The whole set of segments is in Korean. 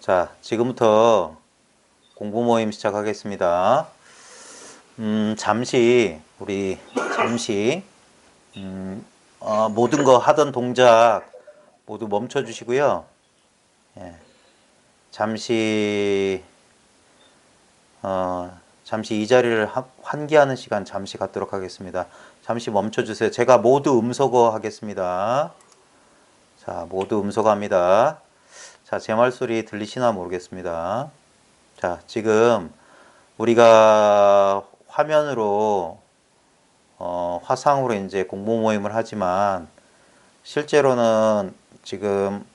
자, 지금부터 공부 모임 시작하겠습니다. 잠시 모든 거 하던 동작 모두 멈춰 주시고요. 예, 잠시 잠시 이 자리를 환기하는 시간 잠시 갖도록 하겠습니다. 잠시 멈춰 주세요. 제가 모두 음소거 하겠습니다. 자, 모두 음소거합니다. 자, 제 말소리 들리시나 모르겠습니다. 자, 지금 우리가 화면으로 화상으로 이제 공부 모임을 하지만 실제로는 지금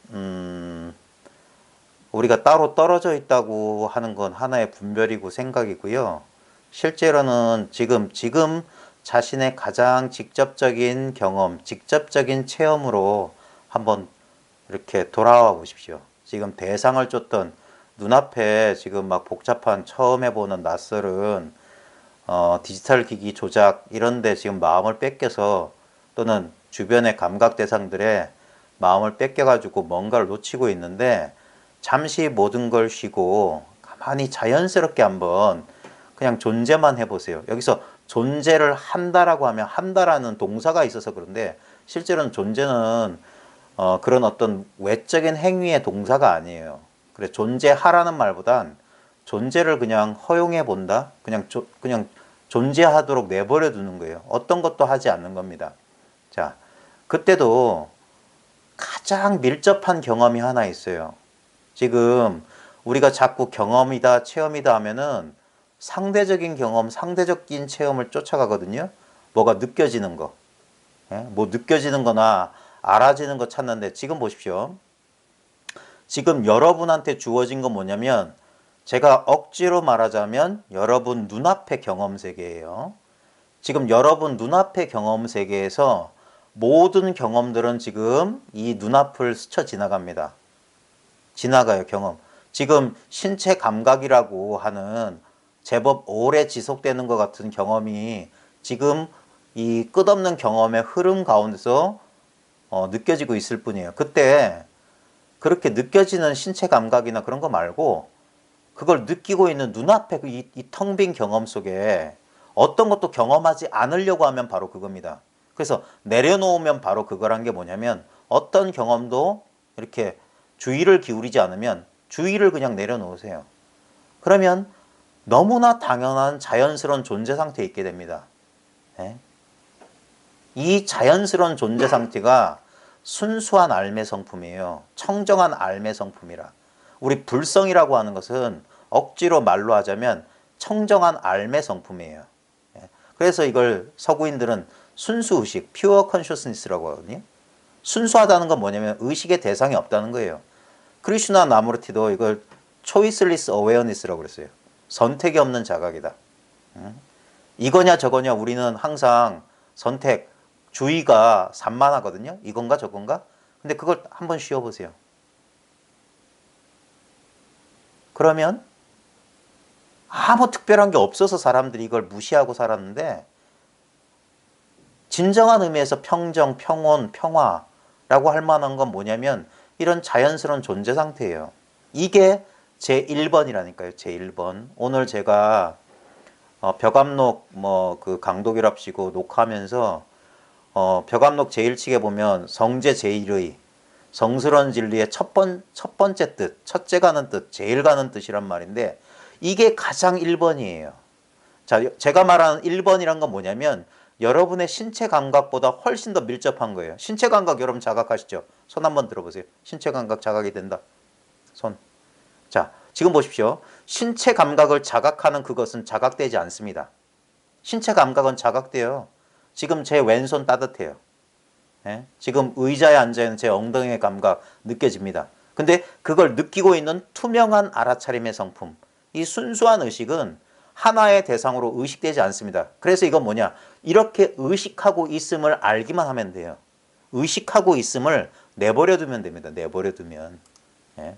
우리가 따로 떨어져 있다고 하는 건 하나의 분별이고 생각이고요. 실제로는 지금 자신의 가장 직접적인 경험, 직접적인 체험으로 한번 이렇게 돌아와 보십시오. 지금 대상을 쫓던 눈앞에 지금 막 복잡한 처음 해보는 낯설은 디지털 기기 조작 이런데 지금 마음을 뺏겨서 또는 주변의 감각 대상들의 마음을 뺏겨가지고 뭔가를 놓치고 있는데 잠시 모든 걸 쉬고 가만히 자연스럽게 한번 그냥 존재만 해보세요. 여기서 존재를 한다라고 하면 한다라는 동사가 있어서 그런데 실제로는 존재는 그런 어떤 외적인 행위의 동사가 아니에요. 그래 존재하라는 말보단 존재를 그냥 허용해 본다. 그냥 존재하도록 내버려 두는 거예요. 어떤 것도 하지 않는 겁니다. 자, 그때도 가장 밀접한 경험이 하나 있어요. 지금 우리가 자꾸 경험이다, 체험이다 하면은 상대적인 경험, 상대적인 체험을 쫓아가거든요. 뭐가 느껴지는 거. 예? 뭐 느껴지는 거나 알아지는 거 찾는데 지금 보십시오. 지금 여러분한테 주어진 건 뭐냐면 제가 억지로 말하자면 여러분 눈앞의 경험 세계예요. 지금 여러분 눈앞의 경험 세계에서 모든 경험들은 지금 이 눈앞을 스쳐 지나갑니다. 지나가요, 경험. 지금 신체 감각이라고 하는 제법 오래 지속되는 것 같은 경험이 지금 이 끝없는 경험의 흐름 가운데서 느껴지고 있을 뿐이에요. 그때 그렇게 느껴지는 신체 감각이나 그런 거 말고 그걸 느끼고 있는 눈앞에 이 텅 빈 경험 속에 어떤 것도 경험하지 않으려고 하면 바로 그겁니다. 그래서 내려놓으면 바로 그거란 게 뭐냐면 어떤 경험도 이렇게 주의를 기울이지 않으면 주의를 그냥 내려놓으세요. 그러면 너무나 당연한 자연스러운 존재 상태에 있게 됩니다. 네? 이 자연스러운 존재 상태가 순수한 알매 성품이에요. 청정한 알매 성품이라. 우리 불성이라고 하는 것은 억지로 말로 하자면 청정한 알매 성품이에요. 그래서 이걸 서구인들은 순수의식, pure consciousness라고 하거든요. 순수하다는 건 뭐냐면 의식의 대상이 없다는 거예요. 크리슈나 나무르티도 이걸 choiceless awareness라고 그랬어요. 선택이 없는 자각이다. 이거냐 저거냐 우리는 항상 선택, 주의가 산만하거든요. 이건가 저건가? 근데 그걸 한번 쉬어보세요. 그러면 아무 특별한 게 없어서 사람들이 이걸 무시하고 살았는데 진정한 의미에서 평정, 평온, 평화라고 할 만한 건 뭐냐면 이런 자연스러운 존재 상태예요. 이게 제1번이라니까요. 제1번. 오늘 제가 벽암록 그 강독이랍시고 녹화하면서 벽암록 제1칙에 보면 성제 제1의 성스러운 진리의 첫 번째 뜻, 첫째 가는 뜻, 제일 가는 뜻이란 말인데 이게 가장 1번이에요. 자, 제가 말하는 1번이란 건 뭐냐면 여러분의 신체 감각보다 훨씬 더 밀접한 거예요. 신체 감각 여러분 자각하시죠? 손 한번 들어보세요. 신체 감각 자각이 된다. 손. 자, 지금 보십시오. 신체 감각을 자각하는 그것은 자각되지 않습니다. 신체 감각은 자각돼요. 지금 제 왼손 따뜻해요. 예? 지금 의자에 앉아있는 제 엉덩이의 감각 느껴집니다. 근데 그걸 느끼고 있는 투명한 알아차림의 성품. 이 순수한 의식은 하나의 대상으로 의식되지 않습니다. 그래서 이건 뭐냐? 이렇게 의식하고 있음을 알기만 하면 돼요. 의식하고 있음을 내버려 두면 됩니다. 내버려 두면. 예?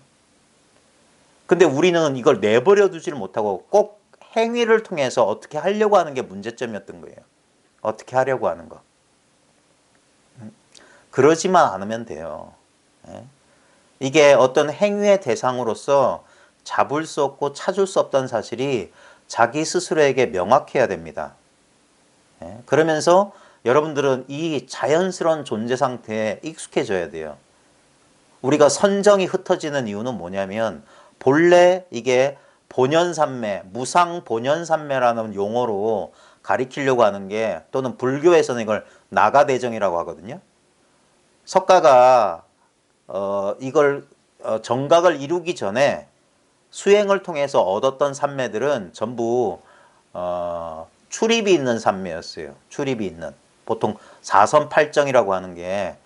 근데 우리는 이걸 내버려 두지를 못하고 꼭 행위를 통해서 어떻게 하려고 하는 게 문제점이었던 거예요. 어떻게 하려고 하는 거. 그러지만 않으면 돼요. 예? 이게 어떤 행위의 대상으로서 잡을 수 없고 찾을 수 없다는 사실이 자기 스스로에게 명확해야 됩니다. 예? 그러면서 여러분들은 이 자연스러운 존재 상태에 익숙해져야 돼요. 우리가 선정이 흩어지는 이유는 뭐냐면 본래 이게 본연산매, 무상본연산매라는 용어로 가리키려고 하는 게, 또는 불교에서는 이걸 나가대정이라고 하거든요. 석가가 이걸 정각을 이루기 전에 수행을 통해서 얻었던 산매들은 전부 출입이 있는 산매였어요. 출입이 있는. 보통 사선팔정이라고 하는 게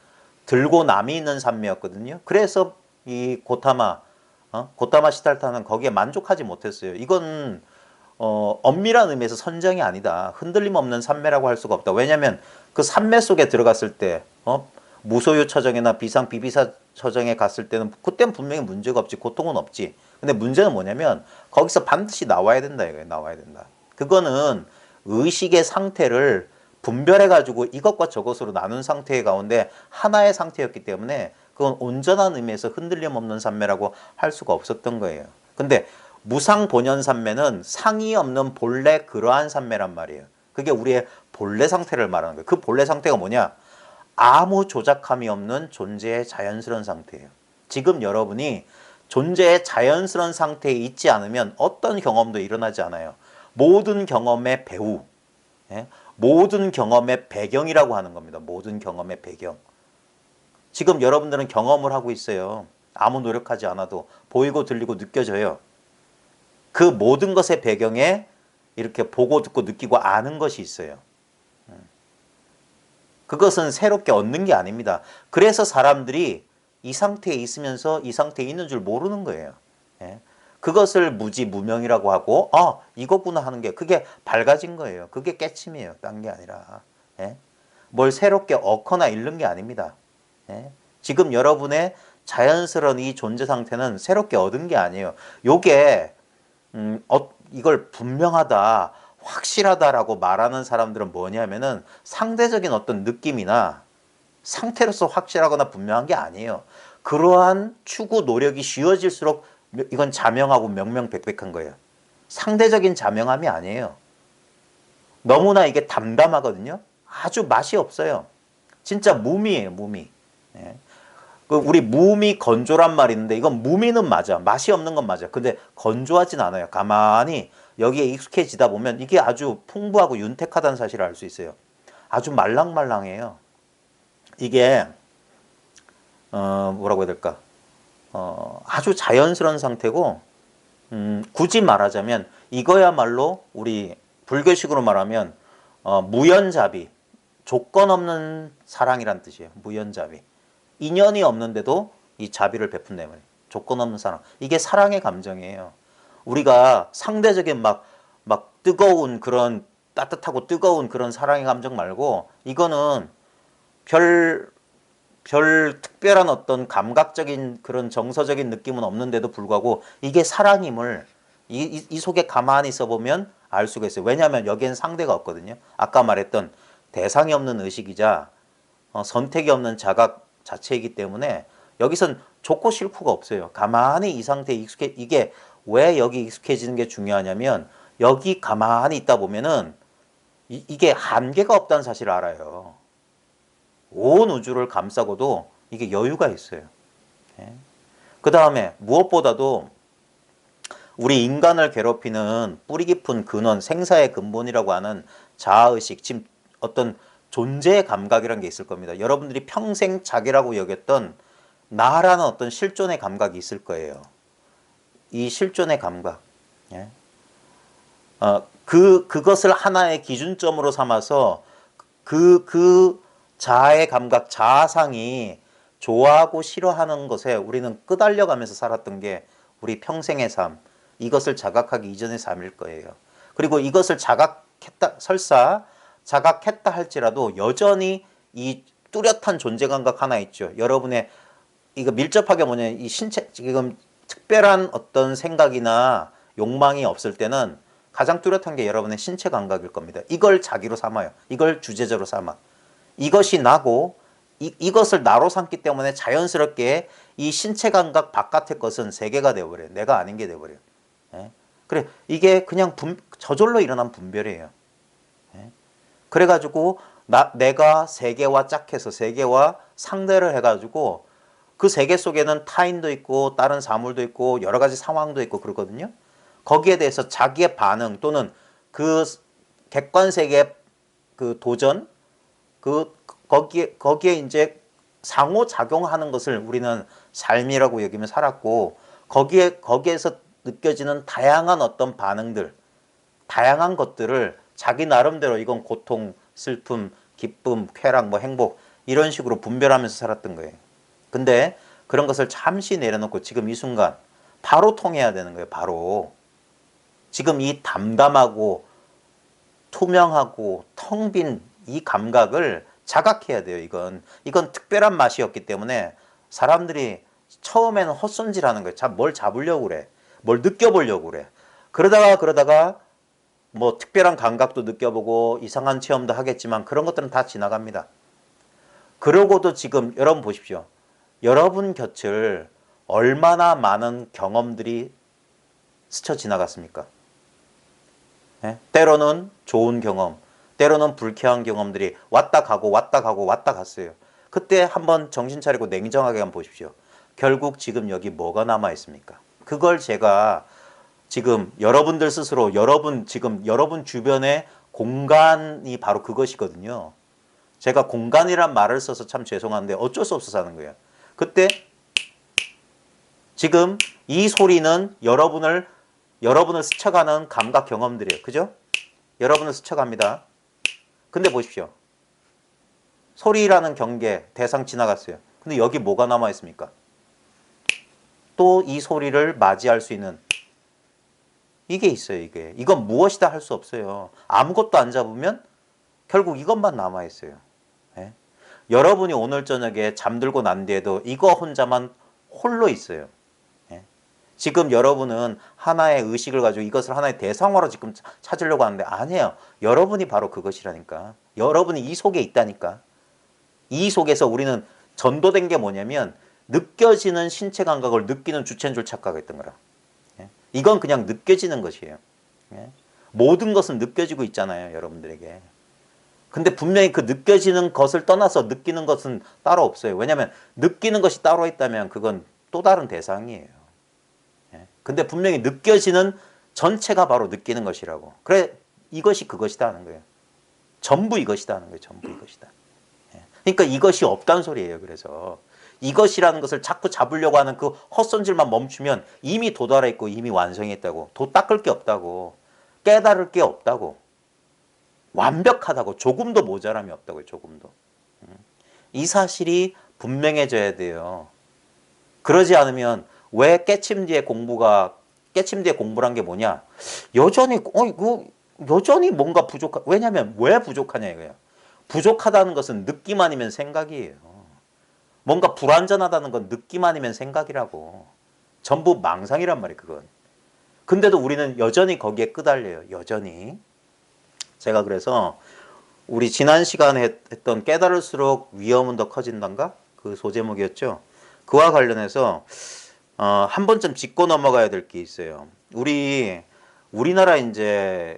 들고 남이 있는 산매였거든요. 그래서 이 고타마 시달타는 거기에 만족하지 못했어요. 이건 엄밀한 의미에서 선정이 아니다. 흔들림 없는 산매라고 할 수가 없다. 왜냐하면 그 산매 속에 들어갔을 때 무소유 처정이나 비상 비비사 처정에 갔을 때는 그때는 분명히 문제가 없지, 고통은 없지. 근데 문제는 뭐냐면 거기서 반드시 나와야 된다 이거예요. 나와야 된다. 그거는 의식의 상태를 분별해 가지고 이것과 저것으로 나눈 상태 가운데 하나의 상태였기 때문에 그건 온전한 의미에서 흔들림 없는 산매라고 할 수가 없었던 거예요. 근데 무상본연산매는 상이 없는 본래 그러한 산매란 말이에요. 그게 우리의 본래 상태를 말하는 거예요. 그 본래 상태가 뭐냐? 아무 조작함이 없는 존재의 자연스러운 상태예요. 지금 여러분이 존재의 자연스러운 상태에 있지 않으면 어떤 경험도 일어나지 않아요. 모든 경험의 배후, 모든 경험의 배경이라고 하는 겁니다. 모든 경험의 배경. 지금 여러분들은 경험을 하고 있어요. 아무 노력하지 않아도 보이고 들리고 느껴져요. 그 모든 것의 배경에 이렇게 보고 듣고 느끼고 아는 것이 있어요. 그것은 새롭게 얻는 게 아닙니다. 그래서 사람들이 이 상태에 있으면서 이 상태에 있는 줄 모르는 거예요. 그것을 무지무명이라고 하고 이거구나 하는 게, 그게 밝아진 거예요. 그게 깨침이에요. 딴 게 아니라. 뭘 새롭게 얻거나 잃는 게 아닙니다. 지금 여러분의 자연스러운 이 존재 상태는 새롭게 얻은 게 아니에요. 요게 이걸 분명하다, 확실하다라고 말하는 사람들은 뭐냐면은 상대적인 어떤 느낌이나 상태로서 확실하거나 분명한 게 아니에요. 그러한 추구 노력이 쉬워질수록 이건 자명하고 명명백백한 거예요. 상대적인 자명함이 아니에요. 너무나 이게 담담하거든요. 아주 맛이 없어요. 진짜 무미예요, 무미. 우리 무미 건조란 말이 있는데 이건 무미는 맞아. 맛이 없는 건 맞아. 근데 건조하진 않아요. 가만히 여기에 익숙해지다 보면 이게 아주 풍부하고 윤택하다는 사실을 알 수 있어요. 아주 말랑말랑해요. 이게 뭐라고 해야 될까? 아주 자연스러운 상태고, 굳이 말하자면 이거야말로 우리 불교식으로 말하면 무연자비, 조건 없는 사랑이란 뜻이에요. 무연자비. 인연이 없는데도 이 자비를 베푼다는 말이에요. 조건 없는 사랑. 이게 사랑의 감정이에요. 우리가 상대적인 막 뜨거운 그런, 따뜻하고 뜨거운 그런 사랑의 감정 말고, 이거는 별 특별한 어떤 감각적인 그런 정서적인 느낌은 없는데도 불구하고 이게 사랑임을 이 속에 가만히 있어보면 알 수가 있어요. 왜냐하면 여기엔 상대가 없거든요. 아까 말했던 대상이 없는 의식이자 선택이 없는 자각 자체이기 때문에 여기선 좋고 싫고가 없어요. 가만히 이 상태에 이게 왜 여기 익숙해지는 게 중요하냐면, 여기 가만히 있다 보면은 이게 한계가 없다는 사실을 알아요. 온 우주를 감싸고도 이게 여유가 있어요. 그 다음에 무엇보다도 우리 인간을 괴롭히는 뿌리 깊은 근원, 생사의 근본이라고 하는 자아의식, 지금 어떤 존재의 감각이라는 게 있을 겁니다. 여러분들이 평생 자기라고 여겼던 나라는 어떤 실존의 감각이 있을 거예요. 이 실존의 감각. 그것을 하나의 기준점으로 삼아서 그 자아의 감각, 자아상이 좋아하고 싫어하는 것에 우리는 끄달려가면서 살았던 게 우리 평생의 삶, 이것을 자각하기 이전의 삶일 거예요. 그리고 이것을 설사 자각했다 할지라도 여전히 이 뚜렷한 존재 감각 하나 있죠. 여러분의 이거 밀접하게 뭐냐면 이 신체, 지금 특별한 어떤 생각이나 욕망이 없을 때는 가장 뚜렷한 게 여러분의 신체 감각일 겁니다. 이걸 자기로 삼아요. 이걸 주제적으로 삼아. 이것이 나고 이것을 나로 삼기 때문에 자연스럽게 이 신체 감각 바깥의 것은 세계가 되어버려요. 내가 아닌 게 되어버려요. 예? 그래, 이게 그냥 저절로 일어난 분별이에요. 예? 그래가지고 내가 세계와 짝해서 세계와 상대를 해가지고 그 세계 속에는 타인도 있고 다른 사물도 있고 여러 가지 상황도 있고 그러거든요. 거기에 대해서 자기의 반응 또는 그 객관세계의 그 도전 거기에 이제 상호작용하는 것을 우리는 삶이라고 여기면 살았고 거기에서 느껴지는 다양한 어떤 반응들 다양한 것들을 자기 나름대로 이건 고통, 슬픔, 기쁨, 쾌락, 뭐 행복 이런 식으로 분별하면서 살았던 거예요. 근데 그런 것을 잠시 내려놓고 지금 이 순간 바로 통해야 되는 거예요. 바로. 지금 이 담담하고 투명하고 텅 빈 이 감각을 자각해야 돼요. 이건 특별한 맛이었기 때문에 사람들이 처음에는 헛손질하는 거예요. 뭘 잡으려고 그래. 뭘 느껴보려고 그래. 그러다가 뭐 특별한 감각도 느껴보고 이상한 체험도 하겠지만 그런 것들은 다 지나갑니다. 그러고도 지금 여러분 보십시오. 여러분 곁을 얼마나 많은 경험들이 스쳐 지나갔습니까? 예? 때로는 좋은 경험, 때로는 불쾌한 경험들이 왔다 가고 왔다 가고 왔다 갔어요. 그때 한번 정신 차리고 냉정하게 한번 보십시오. 결국 지금 여기 뭐가 남아 있습니까? 그걸 제가 지금 여러분들 스스로 지금 여러분 주변의 공간이 바로 그것이거든요. 제가 공간이란 말을 써서 참 죄송한데 어쩔 수 없어서 하는 거예요. 그때 지금 이 소리는 여러분을 스쳐가는 감각 경험들이에요. 그죠? 여러분을 스쳐갑니다. 근데 보십시오. 소리라는 경계, 대상 지나갔어요. 근데 여기 뭐가 남아 있습니까? 또 이 소리를 맞이할 수 있는 이게 있어요. 이건 무엇이다 할 수 없어요. 아무것도 안 잡으면 결국 이것만 남아 있어요. 예? 여러분이 오늘 저녁에 잠들고 난 뒤에도 이거 혼자만 홀로 있어요. 예? 지금 여러분은 하나의 의식을 가지고 이것을 하나의 대상화로 지금 찾으려고 하는데 아니에요. 여러분이 바로 그것이라니까. 여러분이 이 속에 있다니까. 이 속에서 우리는 전도된 게 뭐냐면 느껴지는 신체 감각을 느끼는 주체인 줄 착각했던 거라. 예? 이건 그냥 느껴지는 것이에요. 예? 모든 것은 느껴지고 있잖아요. 여러분들에게. 근데 분명히 그 느껴지는 것을 떠나서 느끼는 것은 따로 없어요. 왜냐하면 느끼는 것이 따로 있다면 그건 또 다른 대상이에요. 예? 근데 분명히 느껴지는 전체가 바로 느끼는 것이라고. 그래 이것이 그것이다 하는 거예요. 전부 이것이다 하는 거예요. 전부 이것이다. 그러니까 이것이 없다는 소리예요. 그래서 이것이라는 것을 자꾸 잡으려고 하는 그 헛손질만 멈추면 이미 도달해 있고 이미 완성했다고. 도 닦을 게 없다고. 깨달을 게 없다고. 완벽하다고. 조금도 모자람이 없다고요. 조금도. 이 사실이 분명해져야 돼요. 그러지 않으면 왜 깨침 뒤에 공부란 게 뭐냐? 여전히 뭔가 왜냐면 왜 부족하냐 이거예요. 부족하다는 것은 느낌 아니면 생각이에요. 뭔가 불완전하다는 건 느낌 아니면 생각이라고. 전부 망상이란 말이에요, 그건. 근데도 우리는 여전히 거기에 끄달려요, 여전히. 제가 그래서 우리 지난 시간에 했던 깨달을수록 위험은 더 커진단가? 그 소제목이었죠. 그와 관련해서 한 번쯤 짚고 넘어가야 될 게 있어요. 우리나라 이제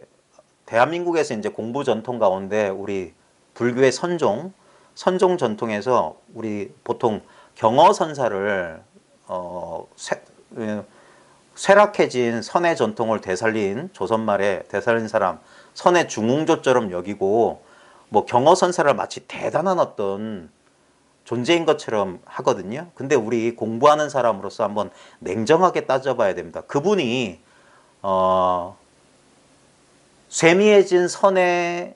대한민국에서 이제 공부 전통 가운데 우리 불교의 선종 전통에서 우리 보통 경어선사를 쇠락해진 선의 전통을 되살린 조선 말에 되살린 사람 선의 중흥조처럼 여기고 뭐 경어선사를 마치 대단한 어떤 존재인 것처럼 하거든요. 근데 우리 공부하는 사람으로서 한번 냉정하게 따져봐야 됩니다. 그분이 쇠미해진 선의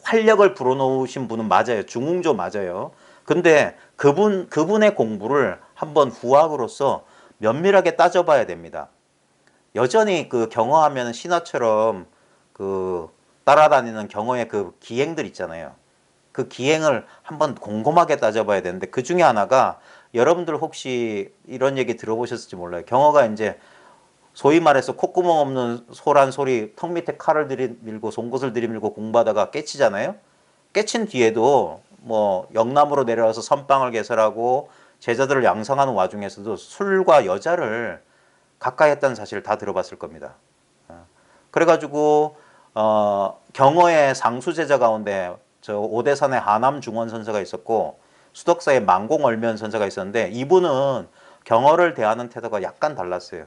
활력을 불어넣으신 분은 맞아요. 중흥조 맞아요. 근데 그분의 공부를 한번 후학으로서 면밀하게 따져봐야 됩니다. 여전히 그 경어하면 신화처럼 그 따라다니는 경어의 그 기행들 있잖아요. 그 기행을 한번 곰곰하게 따져봐야 되는데 그 중에 하나가 여러분들 혹시 이런 얘기 들어보셨을지 몰라요. 경어가 이제 소위 말해서 콧구멍 없는 소란 소리 턱 밑에 칼을 들이밀고 송곳을 들이밀고 공부하다가 깨치잖아요. 깨친 뒤에도 뭐 영남으로 내려와서 선방을 개설하고 제자들을 양성하는 와중에서도 술과 여자를 가까이 했다는 사실을 다 들어봤을 겁니다. 그래가지고 경어의 상수제자 가운데 저 오대산의 하남중원 선사가 있었고 수덕사의 만공얼면 선사가 있었는데 이분은 경어를 대하는 태도가 약간 달랐어요.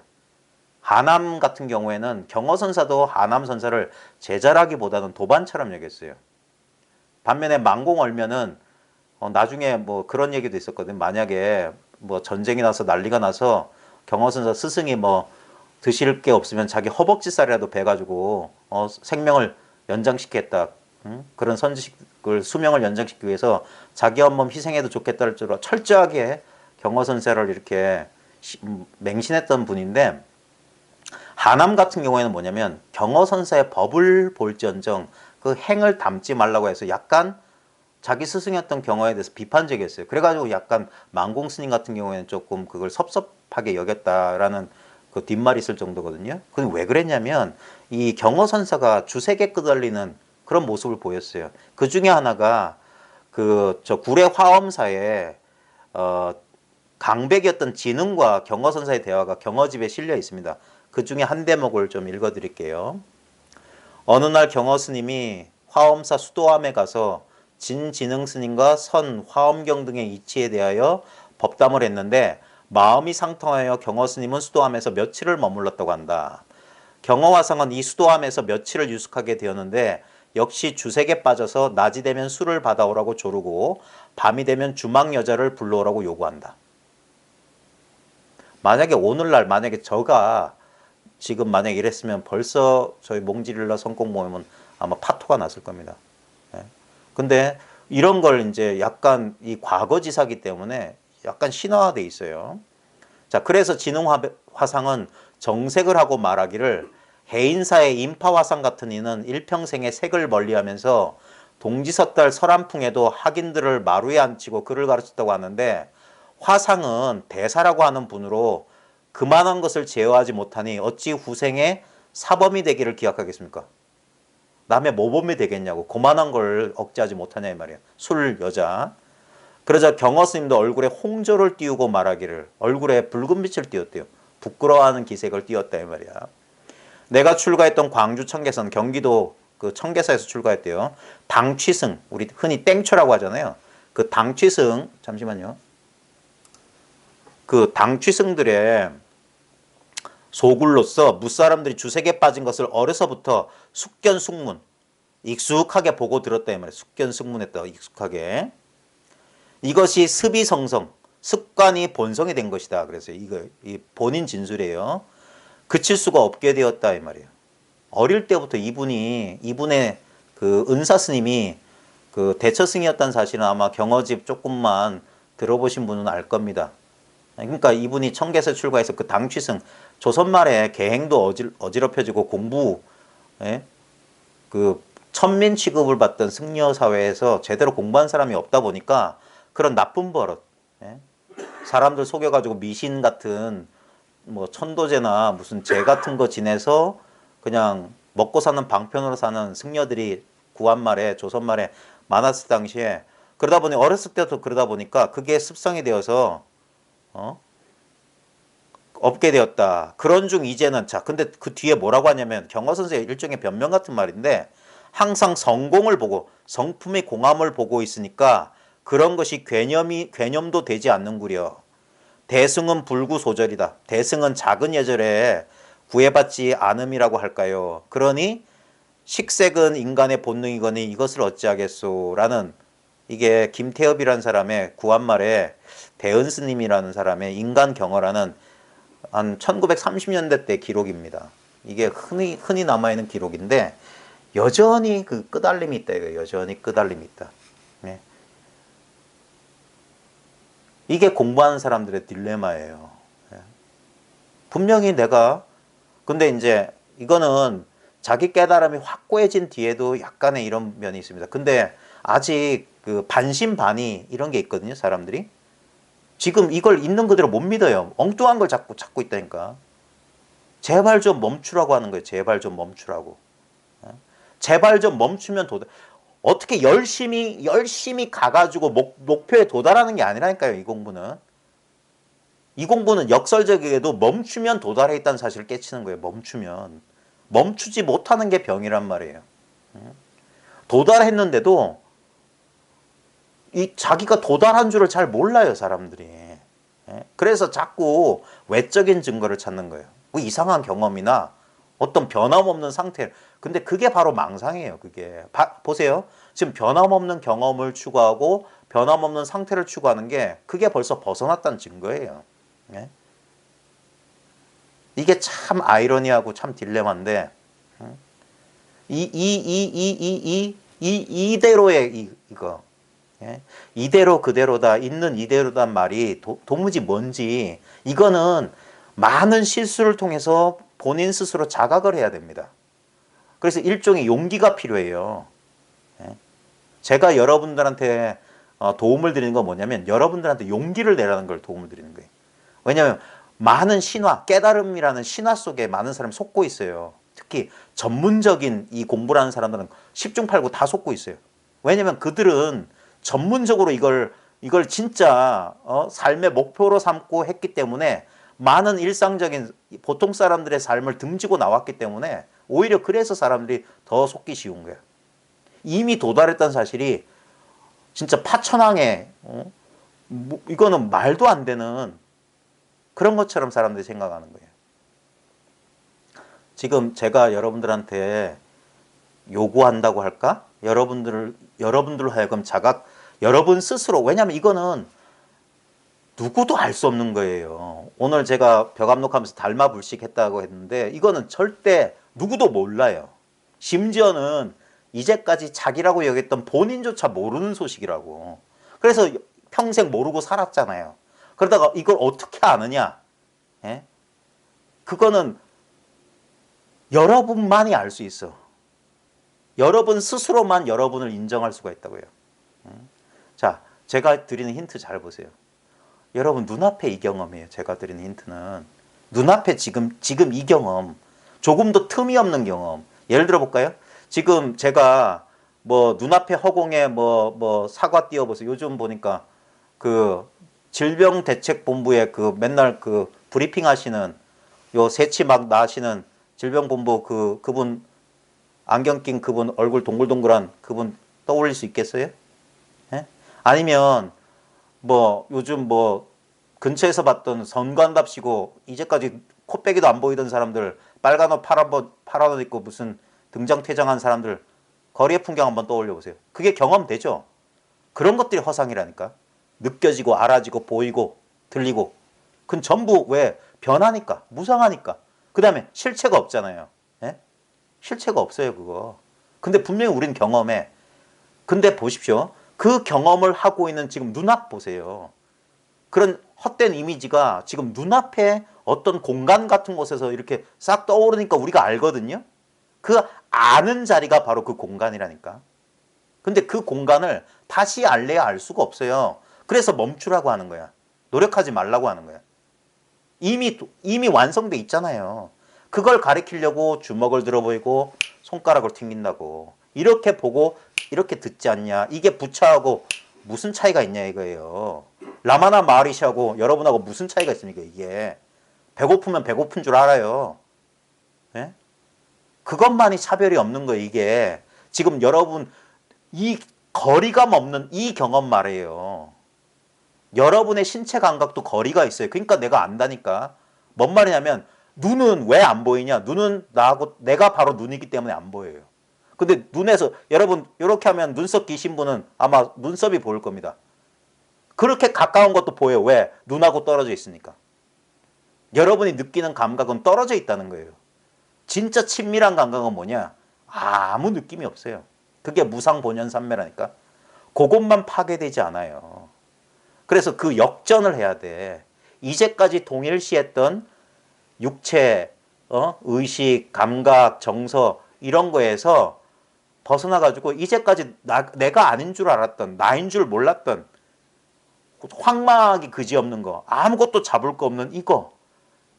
하남 같은 경우에는 경어 선사도 하남 선사를 제자라기보다는 도반처럼 여겼어요. 반면에 만공얼면은 나중에 뭐 그런 얘기도 있었거든. 만약에 뭐 전쟁이 나서 난리가 나서 경어 선사 스승이 뭐 드실 게 없으면 자기 허벅지살이라도 베가지고 생명을 연장시키겠다. 그런 선지식을 수명을 연장시키기 위해서 자기 한 몸 희생해도 좋겠다를 줄로 철저하게 경어 선사를 이렇게 맹신했던 분인데 하남 같은 경우에는 뭐냐면 경어 선사의 법을 볼지언정 그 행을 담지 말라고 해서 약간 자기 스승이었던 경어에 대해서 비판적이었어요. 그래가지고 약간 만공 스님 같은 경우에는 조금 그걸 섭섭하게 여겼다라는 그 뒷말이 있을 정도거든요. 그건 왜 그랬냐면 이 경어 선사가 주색에 끄달리는 그런 모습을 보였어요. 그 중에 하나가 그 저 구례 화엄사에 강백이었던 진흥과 경어 선사의 대화가 경어집에 실려 있습니다. 그 중에 한 대목을 좀 읽어드릴게요. 어느 날 경어 스님이 화엄사 수도암에 가서 진진흥 스님과 선, 화엄경 등의 이치에 대하여 법담을 했는데 마음이 상통하여 경어 스님은 수도암에서 며칠을 머물렀다고 한다. 경어 화상은 이 수도암에서 며칠을 유숙하게 되었는데 역시 주색에 빠져서 낮이 되면 술을 받아오라고 조르고 밤이 되면 주막 여자를 불러오라고 요구한다. 만약에 오늘날 만약에 저가 지금 만약에 이랬으면 벌써 저희 몽지릴라 성공 모임은 아마 파토가 났을 겁니다. 예. 근데 이런 걸 이제 약간 이 과거지사기 때문에 약간 신화화돼 있어요. 자, 그래서 진흥화상은 정색을 하고 말하기를 해인사의 인파화상 같은 이는 일평생에 색을 멀리하면서 동지섣달 설한풍에도 학인들을 마루에 앉히고 글을 가르쳤다고 하는데 화상은 대사라고 하는 분으로 그만한 것을 제어하지 못하니 어찌 후생에 사범이 되기를 기약하겠습니까? 남의 모범이 되겠냐고. 그만한 걸 억제하지 못하냐 이 말이에요. 술 여자. 그러자 경어 스님도 얼굴에 홍조를 띄우고 말하기를 얼굴에 붉은 빛을 띄웠대요. 부끄러워하는 기색을 띄웠다 이 말이야. 내가 출가했던 광주 청계선 경기도 그 청계사에서 출가했대요. 당취승 우리 흔히 땡초라고 하잖아요. 그 당취승 잠시만요. 그 당취승들의 소굴로서 무사람들이 주색에 빠진 것을 어려서부터 숙견숙문 익숙하게 보고 들었다 이 말이에요. 숙견숙문했다 익숙하게. 이것이 습이성성 습관이 본성이 된 것이다. 그래서 이거 이 본인 진술이에요. 그칠 수가 없게 되었다 이 말이에요. 어릴 때부터 이분의 그 은사 스님이 그 대처 스님이었다는 사실은 아마 경어집 조금만 들어보신 분은 알 겁니다. 그러니까 이분이 청계에서 출가해서 그 당취승 조선 말에 계행도 어지럽혀지고 공부 그 천민 취급을 받던 승려 사회에서 제대로 공부한 사람이 없다 보니까 그런 나쁜 버릇 사람들 속여가지고 미신 같은 뭐 천도제나 무슨 제 같은 거 지내서 그냥 먹고 사는 방편으로 사는 승려들이 구한말에 조선말에 많았을 당시에 그러다 보니 어렸을 때부터 그러다 보니까 그게 습성이 되어서 없게 되었다. 그런 중 이제는 자 근데 그 뒤에 뭐라고 하냐면 경어 선생의 일종의 변명 같은 말인데 항상 성공을 보고 성품의 공함을 보고 있으니까 그런 것이 괴념도 되지 않는구려. 대승은 불구소절이다. 대승은 작은 예절에 구애받지 않음이라고 할까요. 그러니 식색은 인간의 본능이거니 이것을 어찌하겠소 라는 이게 김태엽이라는 사람의 구한말에 대은스님이라는 사람의 인간경어라는 한 1930년대 때 기록입니다. 이게 흔히 남아있는 기록인데 여전히 그 끄달림이 있다. 이거 여전히 끄달림이 있다. 네. 이게 공부하는 사람들의 딜레마예요. 네. 분명히 내가 근데 이제 이거는 자기 깨달음이 확고해진 뒤에도 약간의 이런 면이 있습니다. 근데 아직 그 반신반의 이런 게 있거든요. 사람들이. 지금 이걸 있는 그대로 못 믿어요. 엉뚱한 걸 자꾸 찾고 있다니까. 제발 좀 멈추라고 하는 거예요. 제발 좀 멈추라고. 제발 좀 멈추면 어떻게 열심히 가가지고 목표에 도달하는 게 아니라니까요, 이 공부는. 이 공부는 역설적이게도 멈추면 도달해 있다는 사실을 깨치는 거예요, 멈추면. 멈추지 못하는 게 병이란 말이에요. 도달했는데도 이 자기가 도달한 줄을 잘 몰라요, 사람들이. 그래서 자꾸 외적인 증거를 찾는 거예요. 뭐 이상한 경험이나 어떤 변함없는 상태. 근데 그게 바로 망상이에요, 그게. 보세요. 지금 변함없는 경험을 추구하고 변함없는 상태를 추구하는 게 그게 벌써 벗어났다는 증거예요. 이게 참 아이러니하고 참 딜레마인데, 이대로의 이거. 이대로 그대로다, 있는 이대로단 말이 도무지 뭔지, 이거는 많은 실수를 통해서 본인 스스로 자각을 해야 됩니다. 그래서 일종의 용기가 필요해요. 제가 여러분들한테 도움을 드리는 건 뭐냐면 여러분들한테 용기를 내라는 걸 도움을 드리는 거예요. 왜냐하면 많은 신화, 깨달음이라는 신화 속에 많은 사람이 속고 있어요. 특히 전문적인 이 공부를 하는 사람들은 10중 8구 다 속고 있어요. 왜냐하면 그들은 전문적으로 이걸 진짜 삶의 목표로 삼고 했기 때문에 많은 일상적인 보통 사람들의 삶을 등지고 나왔기 때문에 오히려 그래서 사람들이 더 속기 쉬운 거예요. 이미 도달했다는 사실이 진짜 파천왕에 이거는 말도 안 되는 그런 것처럼 사람들이 생각하는 거예요. 지금 제가 여러분들한테 요구한다고 할까? 여러분들로 하여금 여러분 스스로, 왜냐하면 이거는 누구도 알 수 없는 거예요. 오늘 제가 벽암록하면서 달마불식했다고 했는데 이거는 절대 누구도 몰라요. 심지어는 이제까지 자기라고 여겼던 본인조차 모르는 소식이라고. 그래서 평생 모르고 살았잖아요. 그러다가 이걸 어떻게 아느냐? 그거는 여러분만이 알 수 있어. 여러분 스스로만 여러분을 인정할 수가 있다고요. 자, 제가 드리는 힌트 잘 보세요. 여러분 눈앞에 이 경험이에요. 제가 드리는 힌트는 눈앞에 지금 이 경험, 조금도 틈이 없는 경험. 예를 들어 볼까요? 지금 제가 뭐 눈앞에 허공에 뭐 사과 띄워보세요. 요즘 보니까 그 질병대책본부에 그 맨날 그 브리핑 하시는 요 새치 막 나시는 질병본부 그분 안경 낀 그분 얼굴 동글동글한 그분 떠올릴 수 있겠어요? 아니면 뭐 요즘 뭐 근처에서 봤던 선관답시고 이제까지 코빼기도 안 보이던 사람들 빨간 옷 파란 옷 입고 무슨 등장퇴장한 사람들 거리의 풍경 한번 떠올려 보세요. 그게 경험되죠? 그런 것들이 허상이라니까. 느껴지고 알아지고 보이고 들리고 그건 전부 왜? 변하니까, 무상하니까. 그 다음에 실체가 없잖아요. 실체가 없어요, 그거. 근데 분명히 우린 경험해. 근데 보십시오. 그 경험을 하고 있는 지금 눈앞 보세요. 그런 헛된 이미지가 지금 눈앞에 어떤 공간 같은 곳에서 이렇게 싹 떠오르니까 우리가 알거든요. 그 아는 자리가 바로 그 공간이라니까. 근데 그 공간을 다시 알래야 알 수가 없어요. 그래서 멈추라고 하는 거야. 노력하지 말라고 하는 거야. 이미 완성돼 있잖아요. 그걸 가리키려고 주먹을 들어 보이고 손가락을 튕긴다고. 이렇게 보고 이렇게 듣지 않냐. 이게 부처하고 무슨 차이가 있냐 이거예요. 라마나 마하리시하고 여러분하고 무슨 차이가 있습니까 이게. 배고프면 배고픈 줄 알아요. 그것만이 차별이 없는 거예요 이게. 지금 여러분 이 거리감 없는 이 경험 말이에요. 여러분의 신체 감각도 거리가 있어요. 그러니까 내가 안다니까. 뭔 말이냐면 눈은 왜 안 보이냐? 눈은 나하고 내가 바로 눈이기 때문에 안 보여요. 근데 눈에서 여러분 이렇게 하면 눈썹 기신 분은 아마 눈썹이 보일 겁니다. 그렇게 가까운 것도 보여요. 왜? 눈하고 떨어져 있으니까. 여러분이 느끼는 감각은 떨어져 있다는 거예요. 진짜 친밀한 감각은 뭐냐? 아무 느낌이 없어요. 그게 무상본연산매라니까. 그것만 파괴되지 않아요. 그래서 그 역전을 해야 돼. 이제까지 동일시했던 육체, 의식, 감각, 정서 이런 거에서 벗어나가지고 이제까지 내가 아닌 줄 알았던, 나인 줄 몰랐던 황망하기 그지없는 거, 아무것도 잡을 거 없는 이거.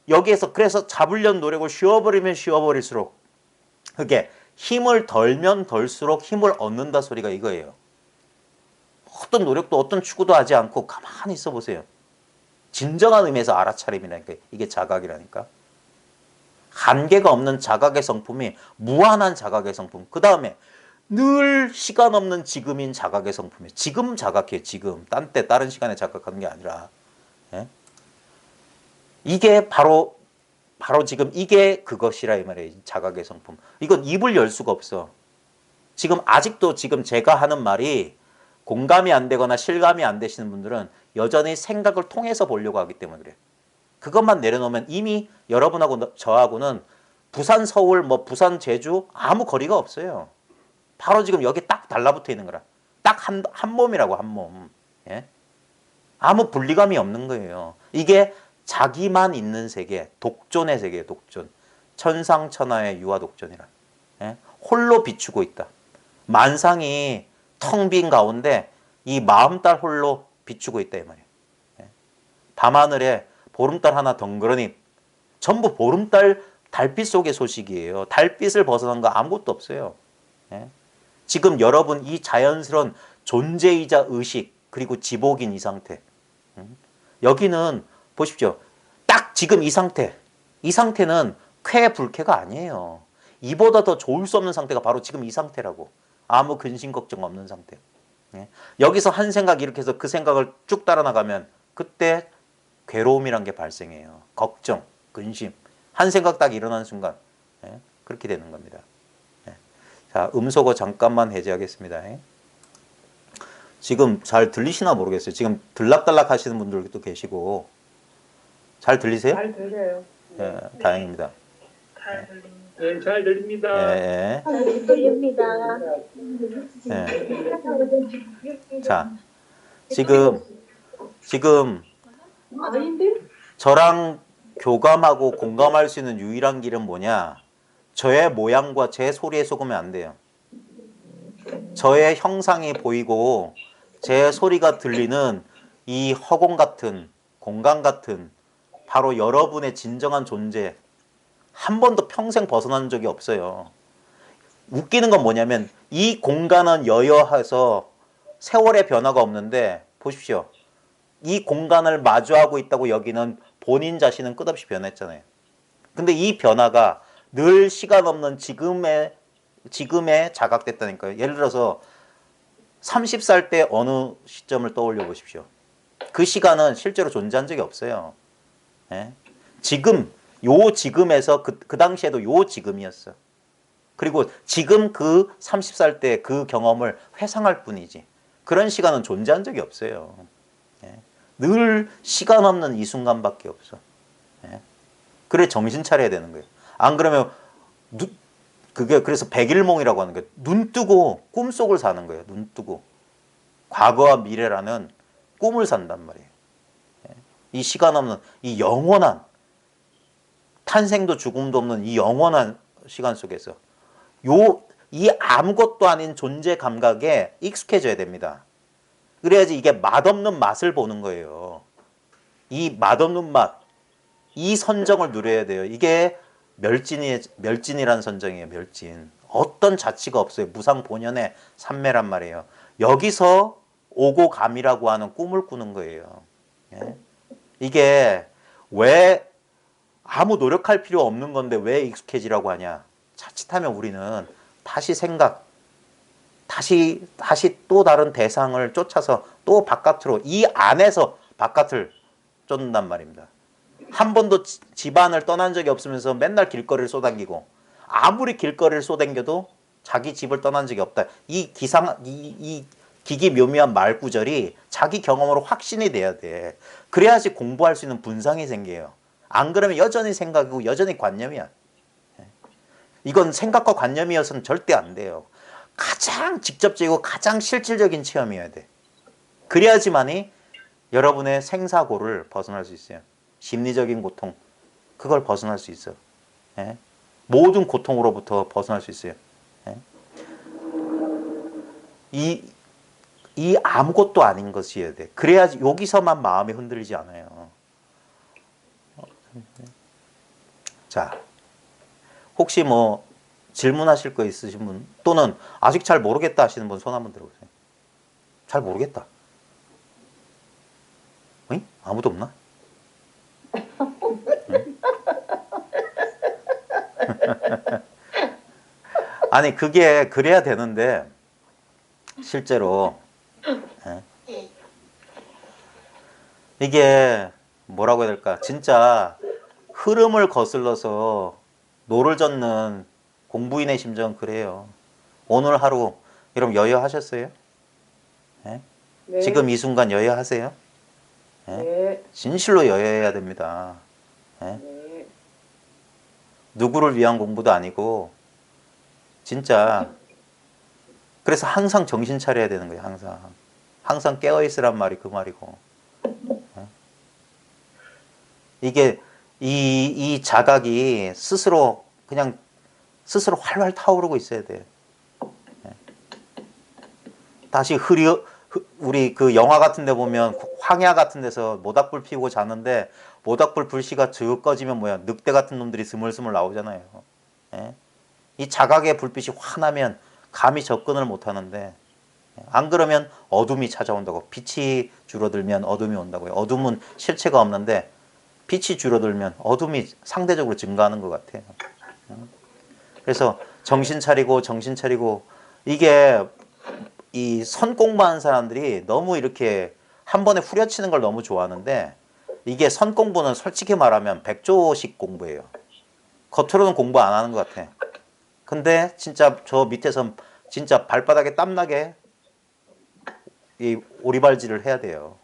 여기에서 그래서 잡으려는 노력을 쉬어버리면 쉬어버릴수록 그게 힘을 덜면 덜수록 힘을 얻는다 소리가 이거예요. 어떤 노력도 어떤 추구도 하지 않고 가만히 있어 보세요. 진정한 의미에서 알아차림이라니까. 이게 자각이라니까. 한계가 없는 자각의 성품이 무한한 자각의 성품. 그 다음에 늘 시간 없는 지금인 자각의 성품이에요. 지금 자각해, 지금. 딴 때 다른 시간에 자각하는 게 아니라. 예? 이게 바로 지금 이게 그것이라 이 말이에요. 자각의 성품. 이건 입을 열 수가 없어. 지금 아직도 지금 제가 하는 말이 공감이 안 되거나 실감이 안 되시는 분들은 여전히 생각을 통해서 보려고 하기 때문에 그래요. 그것만 내려놓으면 이미 여러분하고 저하고는 부산, 서울, 뭐 부산, 제주 아무 거리가 없어요. 바로 지금 여기 딱 달라붙어 있는 거라. 딱 한 몸이라고, 한 몸. 예? 아무 분리감이 없는 거예요. 이게 자기만 있는 세계, 독존의 세계예요, 독존. 천상천하의 유아독존이라. 예? 홀로 비추고 있다. 만상이 텅 빈 가운데 이 마음달 홀로 비추고 있다 이 말이에요. 예? 밤하늘에 보름달 하나 덩그러니 전부 보름달 달빛 속의 소식이에요. 달빛을 벗어난 거 아무것도 없어요. 예? 지금 여러분 이 자연스러운 존재이자 의식 그리고 지복인 이 상태. 여기는 보십시오. 딱 지금 이 상태. 이 상태는 쾌 불쾌가 아니에요. 이보다 더 좋을 수 없는 상태가 바로 지금 이 상태라고. 아무 근심 걱정 없는 상태. 예? 여기서 한 생각 이렇게 해서 그 생각을 쭉 따라 나가면 그때 괴로움이란 게 발생해요. 걱정, 근심. 한 생각 딱 일어나는 순간 예? 그렇게 되는 겁니다. 예. 자, 음소거 잠깐만 해제하겠습니다. 예? 지금 잘 들리시나 모르겠어요. 지금 들락달락 하시는 분들도 계시고 잘 들리세요? 잘 들려요. 예, 다행입니다. 잘 들립니다. 네, 잘 들립니다. 예, 잘 들립니다. 예. 자, 지금 저랑 교감하고 공감할 수 있는 유일한 길은 뭐냐? 저의 모양과 제 소리에 속으면 안 돼요. 저의 형상이 보이고 제 소리가 들리는 이 허공 같은 공간 같은 바로 여러분의 진정한 존재 한 번도 평생 벗어난 적이 없어요. 웃기는 건 뭐냐면 이 공간은 여여해서 세월의 변화가 없는데 보십시오. 이 공간을 마주하고 있다고 여기는 본인 자신은 끝없이 변했잖아요. 근데 이 변화가 늘 시간 없는 지금에 자각됐다니까요. 예를 들어서 30살 때 어느 시점을 떠올려 보십시오. 그 시간은 실제로 존재한 적이 없어요. 예? 지금, 요 지금에서 그 당시에도 요 지금이었어. 그리고 지금 그 30살 때 그 경험을 회상할 뿐이지. 그런 시간은 존재한 적이 없어요. 예? 늘 시간 없는 이 순간밖에 없어. 예? 그래 정신 차려야 되는 거예요. 안 그러면 그게 그래서 백일몽이라고 하는 거예요. 눈 뜨고 꿈속을 사는 거예요. 눈 뜨고. 과거와 미래라는 꿈을 산단 말이에요. 이 시간 없는 이 영원한 탄생도 죽음도 없는 이 영원한 시간 속에서 이 아무것도 아닌 존재 감각에 익숙해져야 됩니다. 그래야지 이게 맛없는 맛을 보는 거예요. 이 맛없는 맛, 이 선정을 누려야 돼요. 이게 멸진이라는 선정이에요. 멸진. 어떤 자치가 없어요. 무상본연의 삼매란 말이에요. 여기서 오고 감이라고 하는 꿈을 꾸는 거예요. 예? 이게 왜 아무 노력할 필요 없는 건데 왜 익숙해지라고 하냐. 자칫하면 우리는 다시 생각, 다시 또 다른 대상을 쫓아서 또 바깥으로 이 안에서 바깥을 쫓는단 말입니다. 한 번도 집안을 떠난 적이 없으면서 맨날 길거리를 쏘당기고 아무리 길거리를 쏘당겨도 자기 집을 떠난 적이 없다. 이 기기묘묘한 말구절이 자기 경험으로 확신이 돼야 돼. 그래야지 공부할 수 있는 분상이 생겨요. 안 그러면 여전히 생각이고 여전히 관념이야. 이건 생각과 관념이어서는 절대 안 돼요. 가장 직접적이고 가장 실질적인 체험이어야 돼. 그래야지만이 여러분의 생사고를 벗어날 수 있어요. 심리적인 고통, 그걸 벗어날 수 있어. 예? 모든 고통으로부터 벗어날 수 있어요. 예? 이 아무것도 아닌 것이어야 돼. 그래야지 여기서만 마음이 흔들리지 않아요. 자, 혹시 뭐 질문하실 거 있으신 분 또는 아직 잘 모르겠다 하시는 분 손 한번 들어보세요. 잘 모르겠다. 응? 아무도 없나? 응? 아니 그게 그래야 되는데 실제로 예? 이게 뭐라고 해야 될까? 진짜 흐름을 거슬러서 노를 젓는 공부인의 심정은 그래요. 오늘 하루 여러분 여여하셨어요? 예? 네. 지금 이 순간 여여하세요? 예? 네. 진실로 여여해야 됩니다. 예? 네. 누구를 위한 공부도 아니고 진짜 그래서 항상 정신 차려야 되는 거예요. 항상 깨어 있으란 말이 그 말이고 예? 이게 이 자각이 스스로 그냥 스스로 활활 타오르고 있어야 돼요. 예? 다시 우리 그 영화 같은 데 보면 황야 같은 데서 모닥불 피우고 자는데 모닥불 불씨가 쭉 꺼지면 뭐야 늑대 같은 놈들이 스물스물 나오잖아요. 예? 이 자각의 불빛이 환하면 감히 접근을 못 하는데 안 그러면 어둠이 찾아온다고. 빛이 줄어들면 어둠이 온다고요. 어둠은 실체가 없는데 빛이 줄어들면 어둠이 상대적으로 증가하는 것 같아요. 그래서 정신 차리고 이게 이 선 공부하는 사람들이 너무 이렇게 한 번에 후려치는 걸 너무 좋아하는데 이게 선 공부는 솔직히 말하면 백조식 공부예요. 겉으로는 공부 안 하는 것 같아. 근데 진짜 저 밑에서 진짜 발바닥에 땀나게 이 오리발질을 해야 돼요.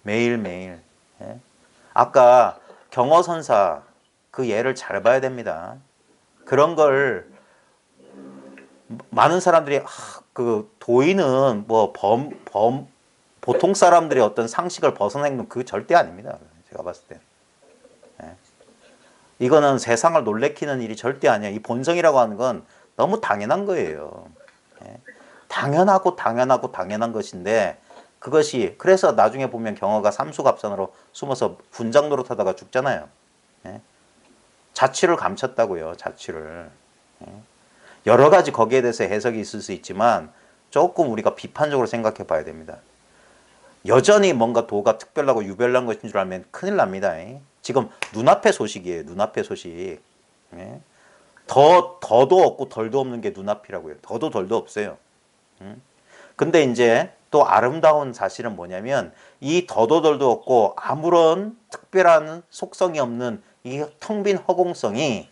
매일매일. 예? 아까 경어선사 그 예를 잘 봐야 됩니다. 그런 걸 많은 사람들이 그 도인은 뭐 보통 사람들의 어떤 상식을 벗어나는 건 그거 절대 아닙니다. 제가 봤을 때. 예. 이거는 세상을 놀래키는 일이 절대 아니야. 이 본성이라고 하는 건 너무 당연한 거예요. 예. 당연한 것인데 그것이 그래서 나중에 보면 경어가 삼수갑산으로 숨어서 분장 노릇하다가 죽잖아요. 예. 자취를 감췄다고요. 자취를. 예. 여러 가지 거기에 대해서 해석이 있을 수 있지만 조금 우리가 비판적으로 생각해 봐야 됩니다. 여전히 뭔가 도가 특별하고 유별난 것인 줄 알면 큰일 납니다. 지금 눈앞의 소식이에요. 눈앞의 소식. 더도 없고 덜도 없는 게 눈앞이라고요. 더도 덜도 없어요. 근데 이제 또 아름다운 사실은 뭐냐면 이 더도 덜도 없고 아무런 특별한 속성이 없는 이 텅 빈 허공성이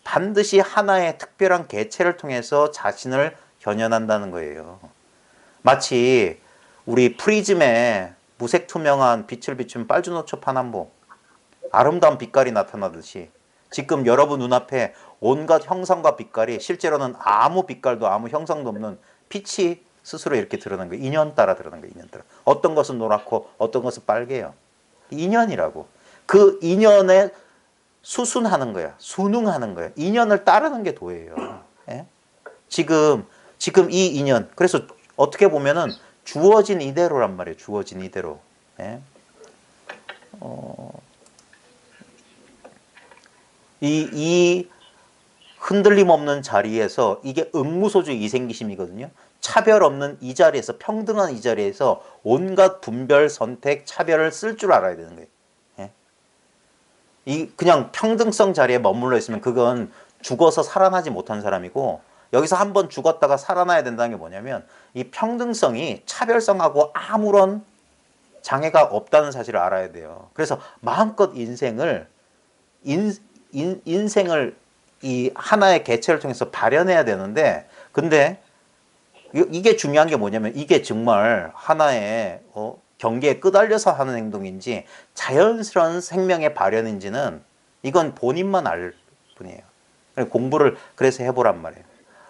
반드시 하나의 특별한 개체를 통해서 자신을 현현한다는 거예요. 마치 우리 프리즘에 무색 투명한 빛을 비춘 빨주노초 파남보 아름다운 빛깔이 나타나듯이 지금 여러분 눈앞에 온갖 형상과 빛깔이 실제로는 아무 빛깔도 아무 형상도 없는 빛이 스스로 이렇게 드러나는 거예요. 인연 따라 드러나는 거예요. 인연 따라. 어떤 것은 노랗고 어떤 것은 빨개요. 인연이라고. 그 인연에 수순하는 거야. 순응하는 거야. 인연을 따르는 게 도예요. 예? 지금 이 인연. 그래서 어떻게 보면은 주어진 이대로란 말이에요. 주어진 이대로. 예? 이 흔들림 없는 자리에서 이게 응무소주 이생기심이거든요. 차별 없는 이 자리에서 평등한 이 자리에서 온갖 분별, 선택, 차별을 쓸 줄 알아야 되는 거예요. 예? 이 그냥 평등성 자리에 머물러 있으면 그건 죽어서 살아나지 못한 사람이고 여기서 한번 죽었다가 살아나야 된다는 게 뭐냐면 이 평등성이 차별성하고 아무런 장애가 없다는 사실을 알아야 돼요. 그래서 마음껏 인생을 이 하나의 개체를 통해서 발현해야 되는데 근데 이게 중요한 게 뭐냐면 이게 정말 하나의 경계에 끄달려서 하는 행동인지 자연스러운 생명의 발현인지는 이건 본인만 알 뿐이에요. 공부를 그래서 해보란 말이에요.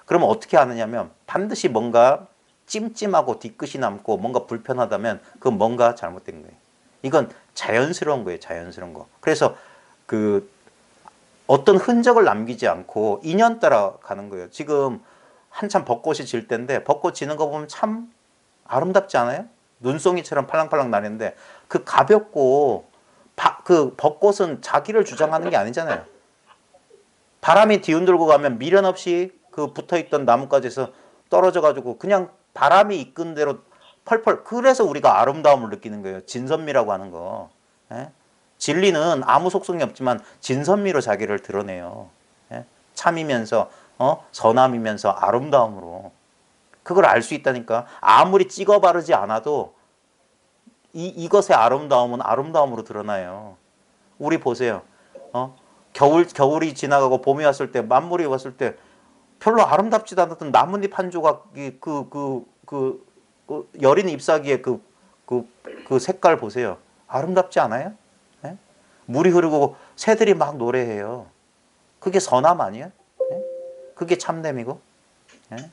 그러면 어떻게 하느냐면 반드시 뭔가 찜찜하고 뒤끝이 남고 뭔가 불편하다면 그건 뭔가 잘못된 거예요. 이건 자연스러운 거예요. 자연스러운 거. 그래서 그 어떤 흔적을 남기지 않고 인연 따라 가는 거예요. 지금 한참 벚꽃이 질 때인데 벚꽃 지는 거 보면 참 아름답지 않아요? 눈송이처럼 팔랑팔랑 나는데 그 가볍고 그 벚꽃은 자기를 주장하는 게 아니잖아요. 바람이 뒤흔들고 가면 미련 없이 그 붙어있던 나뭇가지에서 떨어져가지고 그냥 바람이 이끈 대로 펄펄. 그래서 우리가 아름다움을 느끼는 거예요. 진선미라고 하는 거. 예? 진리는 아무 속성이 없지만 진선미로 자기를 드러내요. 예? 참이면서 선함이면서 아름다움으로. 그걸 알 수 있다니까. 아무리 찍어 바르지 않아도 이것의 아름다움은 아름다움으로 드러나요. 우리 보세요. 겨울이 지나가고 봄이 왔을 때, 만물이 왔을 때 별로 아름답지도 않았던 나뭇잎 한 조각이 여린 잎사귀의 그 색깔 보세요. 아름답지 않아요? 예? 물이 흐르고 새들이 막 노래해요. 그게 선함 아니에요? 예? 그게 참됨이고. 예?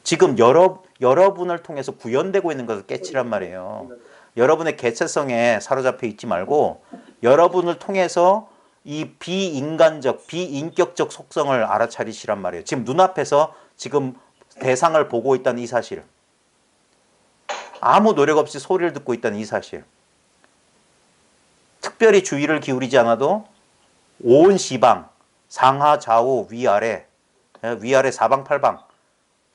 지금 여러분을 통해서 구현되고 있는 것을 깨치란 말이에요. 여러분의 개체성에 사로잡혀 있지 말고 여러분을 통해서 이 비인간적, 비인격적 속성을 알아차리시란 말이에요. 지금 눈앞에서 지금 대상을 보고 있다는 이 사실. 아무 노력 없이 소리를 듣고 있다는 이 사실. 특별히 주의를 기울이지 않아도 온 시방, 상하, 좌우, 위아래, 위아래 사방팔방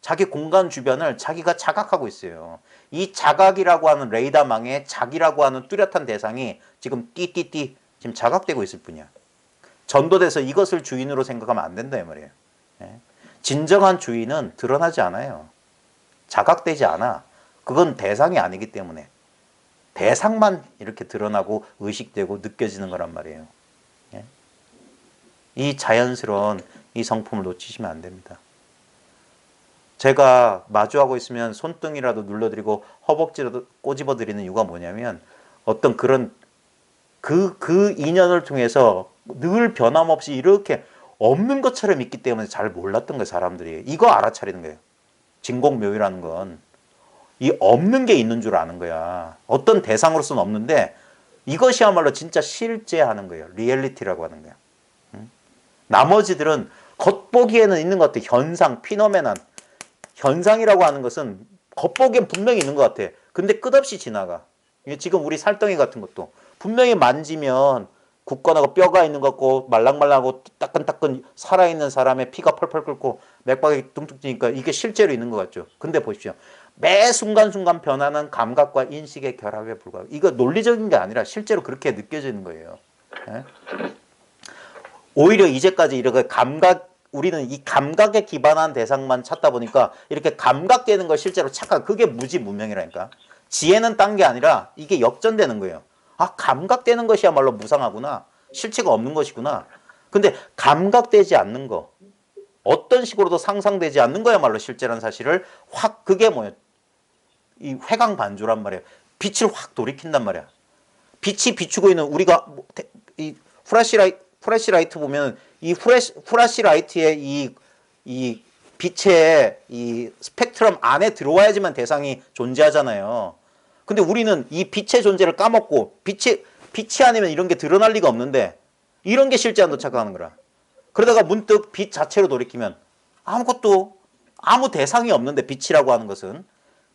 자기 공간 주변을 자기가 자각하고 있어요. 이 자각이라고 하는 레이더망에 자기라고 하는 뚜렷한 대상이 지금 띠띠띠 지금 자각되고 있을 뿐이야. 전도돼서 이것을 주인으로 생각하면 안 된다 이 말이에요. 진정한 주인은 드러나지 않아요. 자각되지 않아. 그건 대상이 아니기 때문에 대상만 이렇게 드러나고 의식되고 느껴지는 거란 말이에요. 이 자연스러운 이 성품을 놓치시면 안 됩니다. 제가 마주하고 있으면 손등이라도 눌러드리고 허벅지라도 꼬집어드리는 이유가 뭐냐면 어떤 그런 그 인연을 통해서 늘 변함없이 이렇게 없는 것처럼 있기 때문에 잘 몰랐던 거예요. 사람들이. 이거 알아차리는 거예요. 진공묘유라는 건 이 없는 게 있는 줄 아는 거야. 어떤 대상으로서는 없는데 이것이야말로 진짜 실제하는 거예요. 리얼리티라고 하는 거야. 나머지들은 겉보기에는 있는 것 같아. 현상, 피노메난. 현상이라고 하는 것은 겉보기엔 분명히 있는 것 같아. 근데 끝없이 지나가. 지금 우리 살덩이 같은 것도 분명히 만지면 굳건하고 뼈가 있는 것 같고 말랑말랑하고 따끈따끈 살아있는 사람의 피가 펄펄 끓고 맥박이 둥둥 뛰니까 이게 실제로 있는 것 같죠. 근데 보십시오. 매 순간순간 변하는 감각과 인식의 결합에 불과하고 이거 논리적인 게 아니라 실제로 그렇게 느껴지는 거예요. 예? 오히려 이제까지 이렇게 우리는 이 감각에 기반한 대상만 찾다 보니까 이렇게 감각되는 걸 실제로 착각, 그게 무지무명이라니까. 지혜는 딴 게 아니라 이게 역전되는 거예요. 아, 감각되는 것이야말로 무상하구나. 실체가 없는 것이구나. 근데 감각되지 않는 거, 어떤 식으로도 상상되지 않는 거야말로 실제라는 사실을 확, 그게 뭐예요? 이 회광반조란 말이에요. 빛을 확 돌이킨단 말이야. 빛이 비추고 있는 우리가 이 플래시라이트 보면 이 플래시라이트의 이 빛의 이 스펙트럼 안에 들어와야지만 대상이 존재하잖아요. 근데 우리는 이 빛의 존재를 까먹고 빛이 아니면 이런 게 드러날 리가 없는데 이런 게 실제한다고 착각하는 거라. 그러다가 문득 빛 자체로 돌이키면 아무것도 아무 대상이 없는데 빛이라고 하는 것은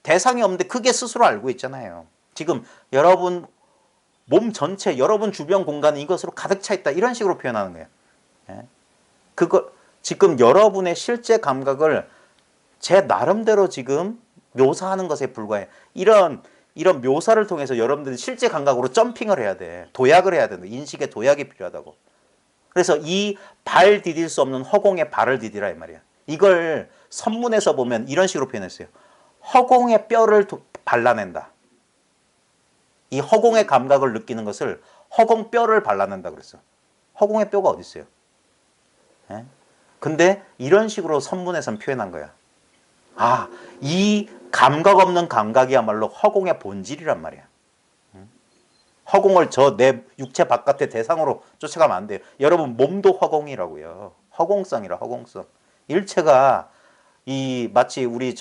대상이 없는데 그게 스스로 알고 있잖아요. 지금 여러분 몸 전체, 여러분 주변 공간이 이것으로 가득 차 있다. 이런 식으로 표현하는 거예요. 그거 지금 여러분의 실제 감각을 제 나름대로 지금 묘사하는 것에 불과해. 이런 묘사를 통해서 여러분들이 실제 감각으로 점핑을 해야 돼. 도약을 해야 된다. 인식의 도약이 필요하다고. 그래서 이 발 디딜 수 없는 허공에 발을 디디라 이 말이야. 이걸 선문에서 보면 이런 식으로 표현했어요. 허공의 뼈를 발라낸다. 이 허공의 감각을 느끼는 것을 허공뼈를 발라낸다 그랬어. 허공의 뼈가 어디 있어요? 근데 이런 식으로 선문에선 표현한 거야. 아, 이 감각 없는 감각이야말로 허공의 본질이란 말이야. 허공을 내 육체 바깥의 대상으로 쫓아가면 안 돼요. 여러분 몸도 허공이라고요. 허공성이라 허공성. 일체가 마치 우리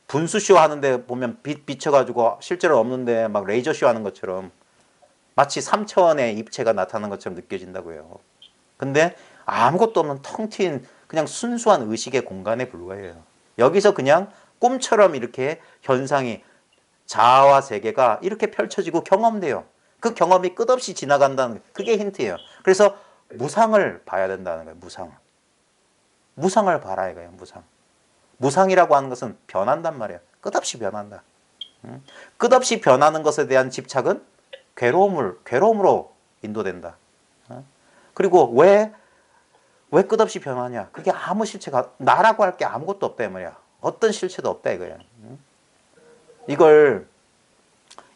분수쇼 하는데 보면 빛 비춰가지고 실제로 없는데 막 레이저쇼 하는 것처럼 마치 3차원의 입체가 나타나는 것처럼 느껴진다고요. 근데 아무것도 없는 텅 튄 그냥 순수한 의식의 공간에 불과해요. 여기서 그냥 꿈처럼 이렇게 현상이 자아와 세계가 이렇게 펼쳐지고 경험돼요. 그 경험이 끝없이 지나간다는 그게 힌트예요. 그래서 무상을 봐야 된다는 거예요. 무상을 봐라 이거예요. 무상이라고 하는 것은 변한단 말이에요. 끝없이 변한다. 끝없이 변하는 것에 대한 집착은 괴로움으로 인도된다. 그리고 왜 끝없이 변하냐? 그게 아무 실체가, 나라고 할 게 아무것도 없다 이 말이야. 어떤 실체도 없다 이거야. 이걸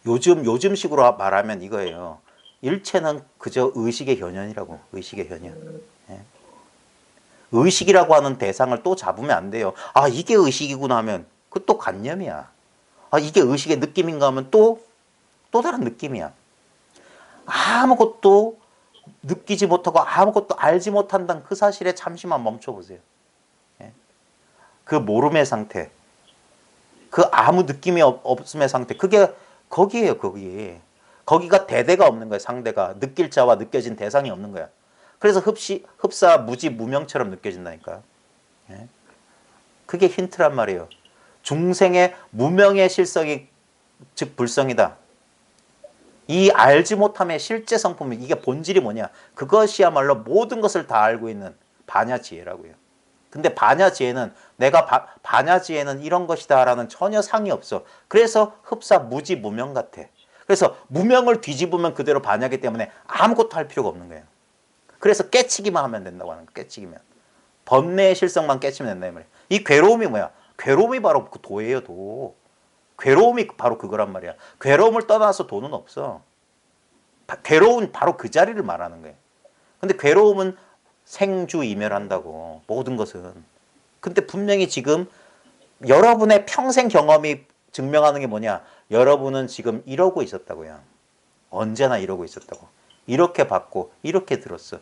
요즘식으로 말하면 이거예요. 일체는 그저 의식의 현현이라고. 의식의 현현. 예. 의식이라고 하는 대상을 또 잡으면 안 돼요. 아, 이게 의식이구나 하면 그것도 관념이야. 아, 이게 의식의 느낌인가 하면 또 다른 느낌이야. 아무것도 느끼지 못하고 아무것도 알지 못한다는 그 사실에 잠시만 멈춰보세요. 예. 그 모름의 상태, 그 아무 느낌이 없음의 상태, 그게 거기에요. 거기가 대대가 없는 거야. 상대가 느낄 자와 느껴진 대상이 없는 거야. 그래서 흡사 무지 무명처럼 느껴진다니까. 예. 그게 힌트란 말이에요. 중생의 무명의 실성이 즉 불성이다. 이 알지 못함의 실제 성품이, 이게 본질이 뭐냐? 그것이야말로 모든 것을 다 알고 있는 반야지혜라고요. 근데 반야지혜는 반야지혜는 이런 것이다라는 전혀 상이 없어. 그래서 흡사 무지 무명 같아. 그래서 무명을 뒤집으면 그대로 반야기 때문에 아무것도 할 필요가 없는 거예요. 그래서 깨치기만 하면 된다고 하는 거예요. 깨치기면. 번뇌의 실성만 깨치면 된다 이 말이에요. 이 괴로움이 뭐야? 괴로움이 바로 그 도예요, 도. 괴로움이 바로 그거란 말이야. 괴로움을 떠나서 도는 없어. 괴로운 바로 그 자리를 말하는 거예요. 근데 괴로움은 생주이멸한다고, 모든 것은. 근데 분명히 지금 여러분의 평생 경험이 증명하는 게 뭐냐? 여러분은 지금 이러고 있었다고요. 언제나 이러고 있었다고. 이렇게 봤고 이렇게 들었어.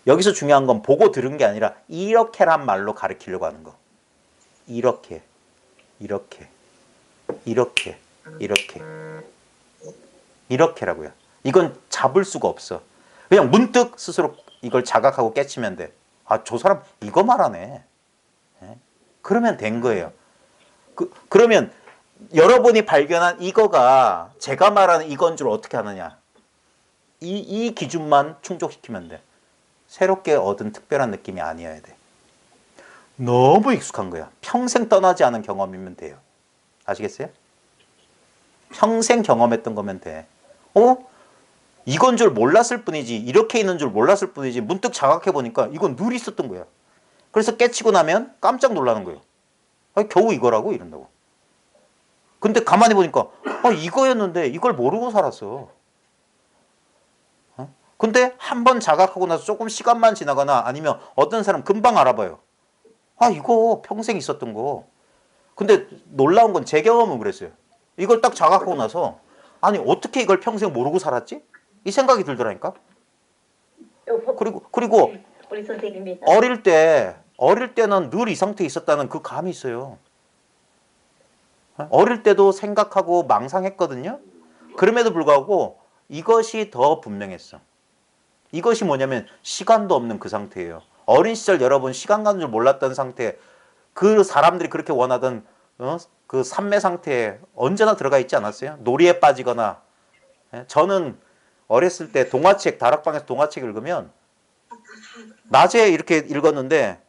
여기서 중요한 건 보고 들은 게 아니라 이렇게란 말로 가르치려고 하는 거. 이렇게 이렇게라고요. 이건 잡을 수가 없어. 그냥 문득 스스로 이걸 자각하고 깨치면 돼. 아, 저 사람 이거 말하네. 예? 그러면 된 거예요. 그러면 여러분이 발견한 이거가 제가 말하는 이건 줄 어떻게 아느냐? 이 기준만 충족시키면 돼. 새롭게 얻은 특별한 느낌이 아니어야 돼. 너무 익숙한 거야. 평생 떠나지 않은 경험이면 돼요. 아시겠어요? 평생 경험했던 거면 돼. 이건 줄 몰랐을 뿐이지, 이렇게 있는 줄 몰랐을 뿐이지, 문득 자각해보니까 이건 늘 있었던 거야. 그래서 깨치고 나면 깜짝 놀라는 거예요. 겨우 이거라고? 이런다고. 근데 가만히 보니까 이거였는데 이걸 모르고 살았어. 근데 한 번 자각하고 나서 조금 시간만 지나거나 아니면 어떤 사람 금방 알아봐요. 이거 평생 있었던 거. 근데 놀라운 건 제 경험은 그랬어요. 이걸 딱 자각하고 나서 아니 어떻게 이걸 평생 모르고 살았지? 이 생각이 들더라니까. 그리고 어릴 때는 늘 이 상태에 있었다는 그 감이 있어요. 어릴 때도 생각하고 망상했거든요. 그럼에도 불구하고 이것이 더 분명했어. 이것이 뭐냐면 시간도 없는 그 상태예요. 어린 시절 여러분 시간 가는 줄 몰랐던 상태, 그 사람들이 그렇게 원하던 그 삼매 상태에 언제나 들어가 있지 않았어요? 놀이에 빠지거나. 저는 어렸을 때 동화책, 다락방에서 동화책 읽으면 낮에 이렇게 읽었는데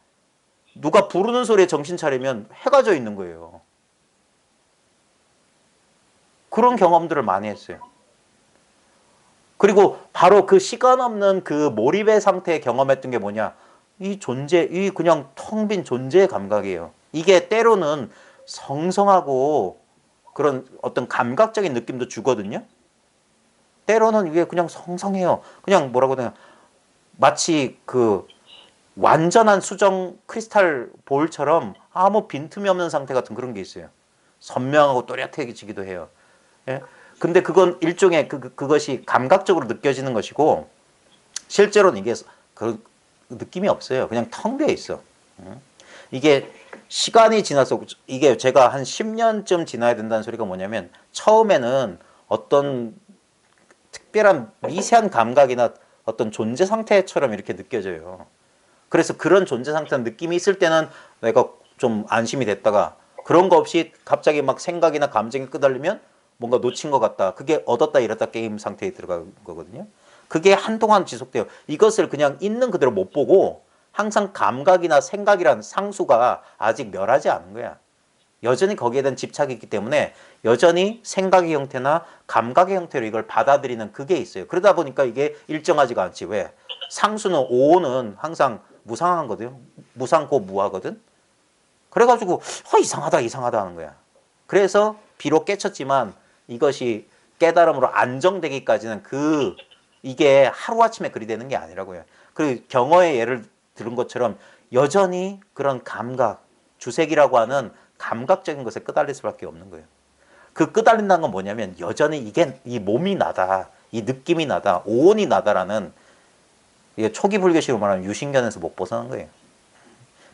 누가 부르는 소리에 정신 차리면 해가 져 있는 거예요. 그런 경험들을 많이 했어요. 그리고 바로 그 시간 없는 그 몰입의 상태에 경험했던 게 뭐냐? 이 그냥 텅 빈 존재의 감각이에요. 이게 때로는 성성하고 그런 어떤 감각적인 느낌도 주거든요. 때로는 이게 그냥 성성해요. 그냥 뭐라고 해야 되나? 마치 그 완전한 수정 크리스탈 볼처럼 아무 빈틈이 없는 상태 같은 그런 게 있어요. 선명하고 또렷해지기도 해요. 예? 근데 그건 일종의 그것이 감각적으로 느껴지는 것이고 실제로는 이게 그 느낌이 없어요. 그냥 텅 비어 있어. 이게 시간이 지나서 이게 제가 한 10년쯤 지나야 된다는 소리가 뭐냐면 처음에는 어떤 특별한 미세한 감각이나 어떤 존재 상태처럼 이렇게 느껴져요. 그래서 그런 존재 상태나 느낌이 있을 때는 내가 좀 안심이 됐다가 그런 거 없이 갑자기 막 생각이나 감정이 끄달리면 뭔가 놓친 것 같다. 그게 얻었다 잃었다 게임 상태에 들어간 거거든요. 그게 한동안 지속돼요. 이것을 그냥 있는 그대로 못 보고 항상 감각이나 생각이란 상수가 아직 멸하지 않은 거야. 여전히 거기에 대한 집착이 있기 때문에 여전히 생각의 형태나 감각의 형태로 이걸 받아들이는 그게 있어요. 그러다 보니까 이게 일정하지가 않지. 왜? 상수는 오는 항상 무상하거든요. 무상고 무하거든. 그래가지고 이상하다 이상하다 하는 거야. 그래서 비록 깨쳤지만 이것이 깨달음으로 안정되기까지는 이게 하루아침에 그리 되는 게 아니라고요. 그리고 경어의 예를 들은 것처럼 여전히 그런 감각, 주색이라고 하는 감각적인 것에 끄달릴 수밖에 없는 거예요. 그 끄달린다는 건 뭐냐면 여전히 이게 이 몸이 나다, 이 느낌이 나다, 오온이 나다라는 이게 초기 불교식으로 말하면 유신견에서 못 벗어난 거예요.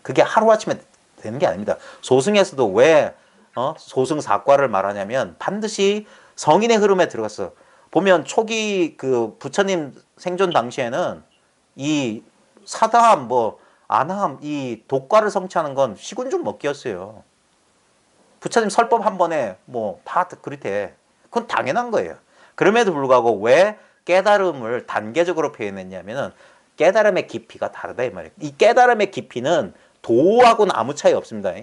그게 하루아침에 되는 게 아닙니다. 소승에서도 왜 소승사과를 말하냐면 반드시 성인의 흐름에 들어갔어. 보면 초기 그 부처님 생존 당시에는 이 사다함, 안함, 이 독과를 성취하는 건 시군 좀 먹기였어요. 부처님 설법 한 번에 다 그렇대. 그건 당연한 거예요. 그럼에도 불구하고 왜 깨달음을 단계적으로 표현했냐면은 깨달음의 깊이가 다르다 이 말이에요. 이 깨달음의 깊이는 도하고는 아무 차이 없습니다.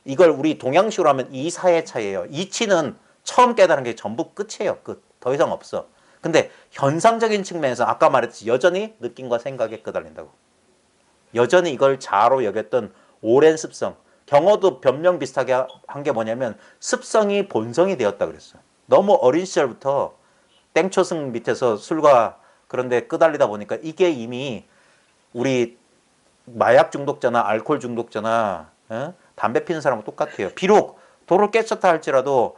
이걸 우리 동양식으로 하면 이사의 차이예요. 이치는 처음 깨달은 게 전부 끝이에요. 끝. 더 이상 없어. 근데 현상적인 측면에서 아까 말했듯이 여전히 느낌과 생각에 끄달린다고. 여전히 이걸 자아로 여겼던 오랜 습성. 경어도 변명 비슷하게 한 게 뭐냐면 습성이 본성이 되었다 그랬어. 너무 어린 시절부터 땡초승 밑에서 술과 그런데 끄달리다 보니까 이게 이미 우리 마약 중독자나 알코올 중독자나 담배 피는 사람은 똑같아요. 비록 도를 깨쳤다 할지라도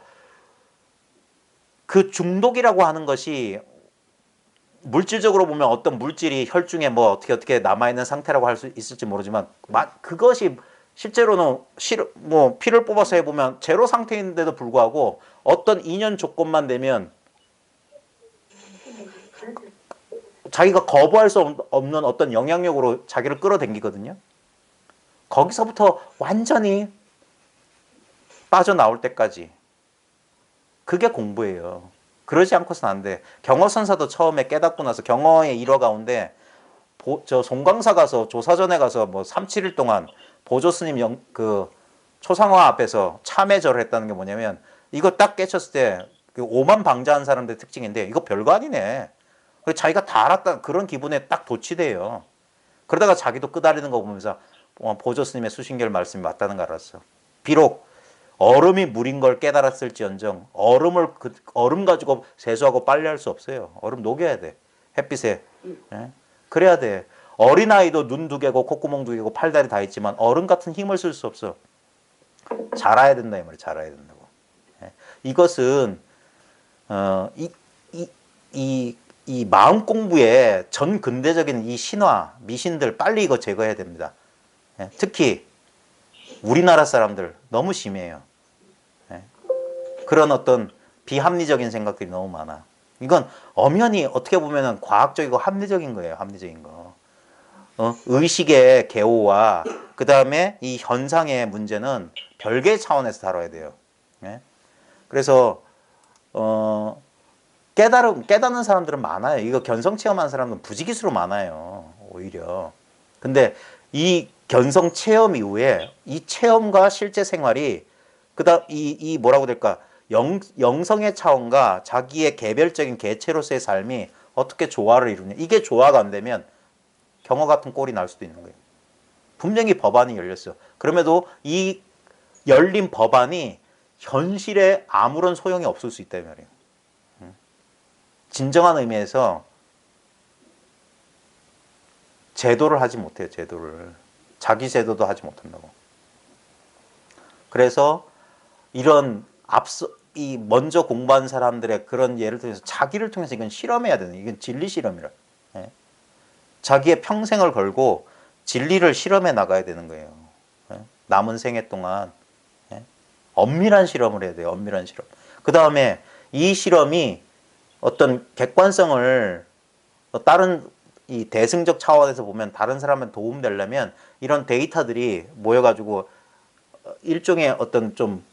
그 중독이라고 하는 것이 물질적으로 보면 어떤 물질이 혈중에 어떻게 남아있는 상태라고 할 수 있을지 모르지만 그것이 실제로는 피를 뽑아서 해보면 제로 상태인데도 불구하고 어떤 인연 조건만 되면 자기가 거부할 수 없는 어떤 영향력으로 자기를 끌어당기거든요. 거기서부터 완전히 빠져나올 때까지 그게 공부예요. 그러지 않고서는 안 돼. 경어선사도 처음에 깨닫고 나서 경어의 일화 가운데 송광사 가서 조사전에 가서 3, 7일 동안 보조스님 초상화 앞에서 참회절을 했다는 게 뭐냐면 이거 딱 깨쳤을 때 오만 방자한 사람들의 특징인데 이거 별거 아니네. 자기가 다 알았다 그런 기분에 딱 도취돼요. 그러다가 자기도 끄달리는 거 보면서 보조스님의 수신결 말씀이 맞다는 걸 알았어. 비록 얼음이 물인 걸 깨달았을지언정 얼음 가지고 세수하고 빨래할 수 없어요. 얼음 녹여야 돼. 햇빛에. 예? 그래야 돼. 어린아이도 눈 두 개고 콧구멍 두 개고 팔다리 다 있지만 얼음 같은 힘을 쓸 수 없어. 자라야 된다 이 말이야. 자라야 된다고. 예? 이것은 이 마음 공부의 전 근대적인 이 신화, 미신들 빨리 이거 제거해야 됩니다. 예? 특히 우리나라 사람들 너무 심해요. 예? 그런 어떤 비합리적인 생각들이 너무 많아. 이건 엄연히 어떻게 보면 과학적이고 합리적인 거예요. 합리적인 거. 의식의 개오와 그 다음에 이 현상의 문제는 별개의 차원에서 다뤄야 돼요. 예? 그래서 깨닫는 사람들은 많아요. 이거 견성 체험한 사람은 부지기수로 많아요. 오히려. 근데 이 견성 체험 이후에 이 체험과 실제 생활이 그다음 이 뭐라고 될까? 영성의 차원과 자기의 개별적인 개체로서의 삶이 어떻게 조화를 이루냐. 이게 조화가 안 되면 경어 같은 꼴이 날 수도 있는 거예요. 분명히 법안이 열렸어요. 그럼에도 이 열린 법안이 현실에 아무런 소용이 없을 수 있다 이 말이에요. 진정한 의미에서 제도를 하지 못해요. 제도를. 자기 제도도 하지 못한다고. 그래서 이런 먼저 공부한 사람들의 그런 예를 들어서 자기를 통해서 이건 실험해야 되는, 이건 진리 실험이라. 예? 자기의 평생을 걸고 진리를 실험해 나가야 되는 거예요. 예? 남은 생애 동안. 예? 엄밀한 실험을 해야 돼요. 엄밀한 실험. 그 다음에 이 실험이 어떤 객관성을 다른 이 대승적 차원에서 보면 다른 사람한테 도움되려면 이런 데이터들이 모여가지고 일종의 어떤 좀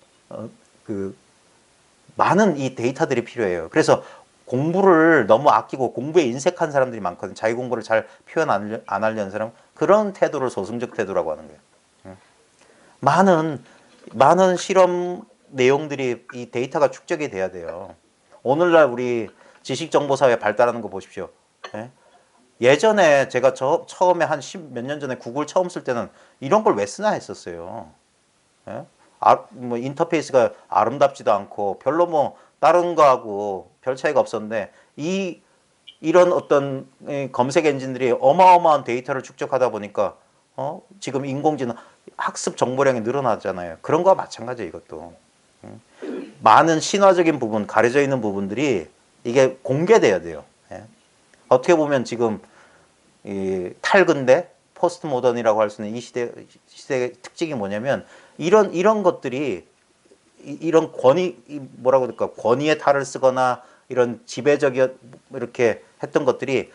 많은 이 데이터들이 필요해요. 그래서 공부를 너무 아끼고 공부에 인색한 사람들이 많거든요. 자기 공부를 잘 표현 안 하려는 사람. 그런 태도를 소승적 태도라고 하는 거예요. 많은 실험 내용들이 이 데이터가 축적이 돼야 돼요. 오늘날 우리 지식정보사회 발달하는 거 보십시오. 예? 예전에 제가 처음에 한 10몇 년 전에 구글 처음 쓸 때는 이런 걸 왜 쓰나 했었어요. 예? 뭐 인터페이스가 아름답지도 않고 별로 뭐 다른 거하고 별 차이가 없었는데 이런 어떤 검색 엔진들이 어마어마한 데이터를 축적하다 보니까 지금 인공지능 학습 정보량이 늘어나잖아요. 그런 거와 마찬가지예요, 이것도. 많은 신화적인 부분, 가려져 있는 부분들이 이게 공개돼야 돼요. 예. 어떻게 보면 지금 이 탈근대, 포스트 모던이라고 할 수 있는 이 시대의 특징이 뭐냐면 이런 것들이 이런 뭐라고 할까, 권위의 탈을 쓰거나 이런 지배적이 이렇게 했던 것들이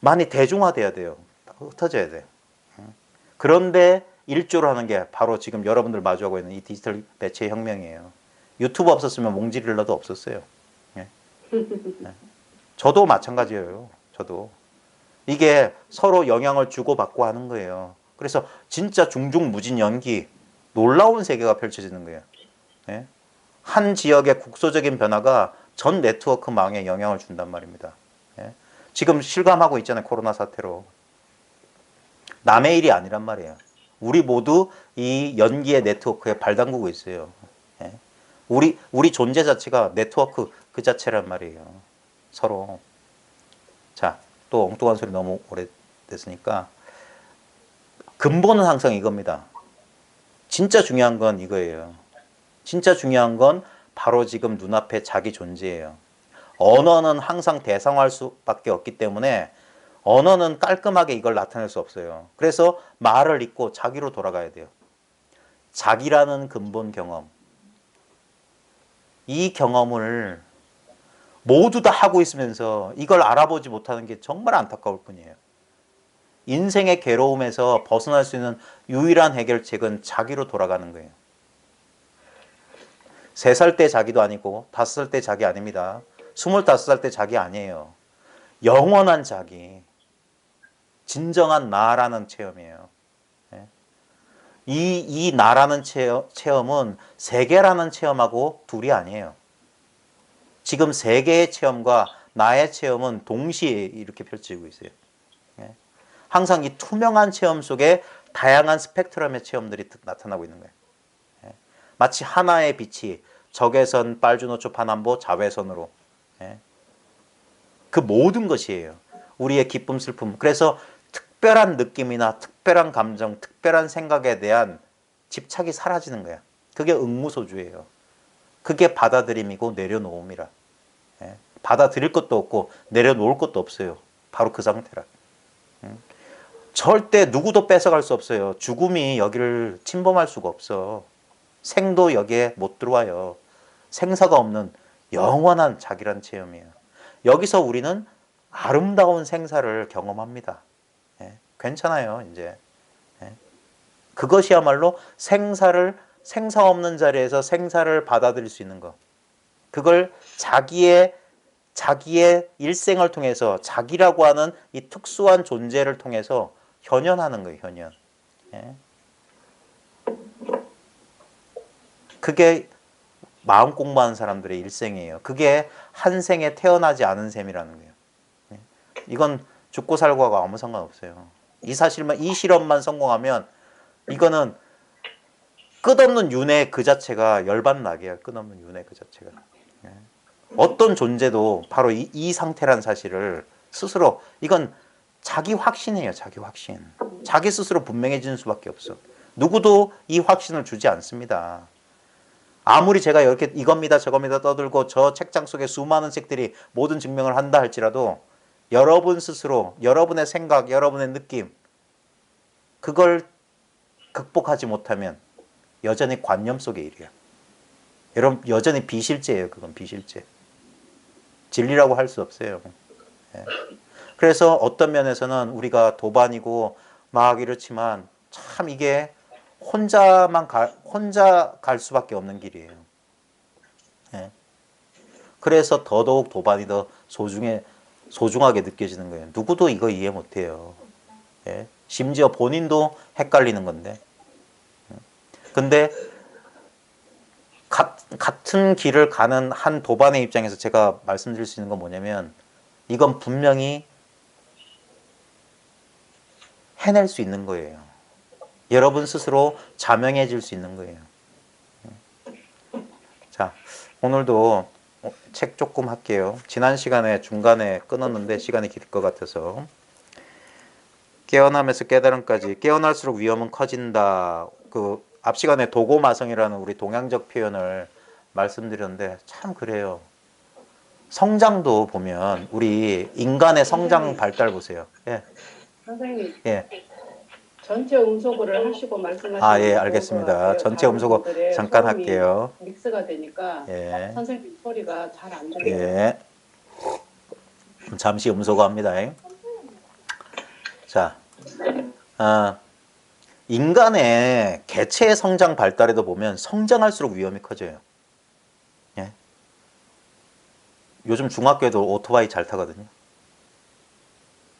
많이 대중화돼야 돼요. 흩어져야 돼요. 그런데 일조를 하는 게 바로 지금 여러분들 마주하고 있는 이 디지털 매체 혁명이에요. 유튜브 없었으면 몽지릴러도 없었어요. 예. 예. 저도 마찬가지예요. 저도. 이게 서로 영향을 주고받고 하는 거예요. 그래서 진짜 중중무진 연기, 놀라운 세계가 펼쳐지는 거예요. 예? 한 지역의 국소적인 변화가 전 네트워크망에 영향을 준단 말입니다. 예? 지금 실감하고 있잖아요. 코로나 사태로. 남의 일이 아니란 말이에요. 우리 모두 이 연기의 네트워크에 발 담그고 있어요. 예? 우리 존재 자체가 네트워크 그 자체란 말이에요. 서로. 자, 또 엉뚱한 소리 너무 오래됐으니까 근본은 항상 이겁니다. 진짜 중요한 건 이거예요. 진짜 중요한 건 바로 지금 눈앞에 자기 존재예요. 언어는 항상 대상화할 수밖에 없기 때문에 언어는 깔끔하게 이걸 나타낼 수 없어요. 그래서 말을 잇고 자기로 돌아가야 돼요. 자기라는 근본 경험. 이 경험을 모두 다 하고 있으면서 이걸 알아보지 못하는 게 정말 안타까울 뿐이에요. 인생의 괴로움에서 벗어날 수 있는 유일한 해결책은 자기로 돌아가는 거예요. 3살 때 자기도 아니고 5살 때 자기 아닙니다. 25살 때 자기 아니에요. 영원한 자기. 진정한 나라는 체험이에요. 이 나라는 체험은 세계라는 체험하고 둘이 아니에요. 지금 세계의 체험과 나의 체험은 동시에 이렇게 펼쳐지고 있어요. 항상 이 투명한 체험 속에 다양한 스펙트럼의 체험들이 나타나고 있는 거예요. 마치 하나의 빛이 적외선, 빨주노초, 파남보, 자외선으로 그 모든 것이에요. 우리의 기쁨, 슬픔. 그래서 특별한 느낌이나 특별한 감정, 특별한 생각에 대한 집착이 사라지는 거야. 그게 응무소주예요. 그게 받아들임이고 내려놓음이라. 받아들일 것도 없고 내려놓을 것도 없어요. 바로 그 상태라. 절대 누구도 뺏어갈 수 없어요. 죽음이 여기를 침범할 수가 없어. 생도 여기에 못 들어와요. 생사가 없는 영원한 자기란 체험이에요. 여기서 우리는 아름다운 생사를 경험합니다. 괜찮아요, 이제. 그것이야말로 생사 없는 자리에서 생사를 받아들일 수 있는 것. 그걸 자기의 일생을 통해서 자기라고 하는 이 특수한 존재를 통해서 현현하는 거예요, 현현. 그게 마음 공부하는 사람들의 일생이에요. 그게 한 생에 태어나지 않은 셈이라는 거예요. 이건 죽고 살고하고 아무 상관없어요. 이 실험만 성공하면 이거는 끝없는 윤회 그 자체가 열받나게요. 끝없는 윤회 그 자체가. 어떤 존재도 바로 이 상태란 사실을 스스로 이건 자기 확신이에요. 자기 확신. 자기 스스로 분명해지는 수밖에 없어. 누구도 이 확신을 주지 않습니다. 아무리 제가 이렇게 이겁니다 저겁니다 떠들고 저 책장 속에 수많은 책들이 모든 증명을 한다 할지라도 여러분 스스로 여러분의 생각, 여러분의 느낌 그걸 극복하지 못하면 여전히 관념 속의 일이야. 여러분 여전히 비실제예요. 그건 비실제. 진리라고 할 수 없어요. 그래서 어떤 면에서는 우리가 도반이고 막 이렇지만 참 이게 혼자 갈 수밖에 없는 길이에요. 그래서 더더욱 도반이 더 소중하게 느껴지는 거예요. 누구도 이거 이해 못해요. 예? 심지어 본인도 헷갈리는 건데. 근데 같은 길을 가는 한 도반의 입장에서 제가 말씀드릴 수 있는 건 뭐냐면 이건 분명히 해낼 수 있는 거예요. 여러분 스스로 자명해질 수 있는 거예요. 자, 오늘도 책 조금 할게요. 지난 시간에 중간에 끊었는데 시간이 길 것 같아서. 깨어남에서 깨달음까지. 깨어날수록 위험은 커진다. 그 앞 시간에 도고마성이라는 우리 동양적 표현을 말씀드렸는데 참 그래요. 성장도 보면 우리 인간의 성장 발달 보세요. 예. 선생님. 예. 전체 음소거를 하시고 말씀하시는 아, 예, 알겠습니다. 전체 음소거 잠깐 할게요. 믹스가 되니까 예. 선생님 소리가 잘 안 들려요. 예. 잠시 음소거 합니다. 자, 인간의 개체의 성장 발달에도 보면 성장할수록 위험이 커져요. 예. 요즘 중학교에도 오토바이 잘 타거든요.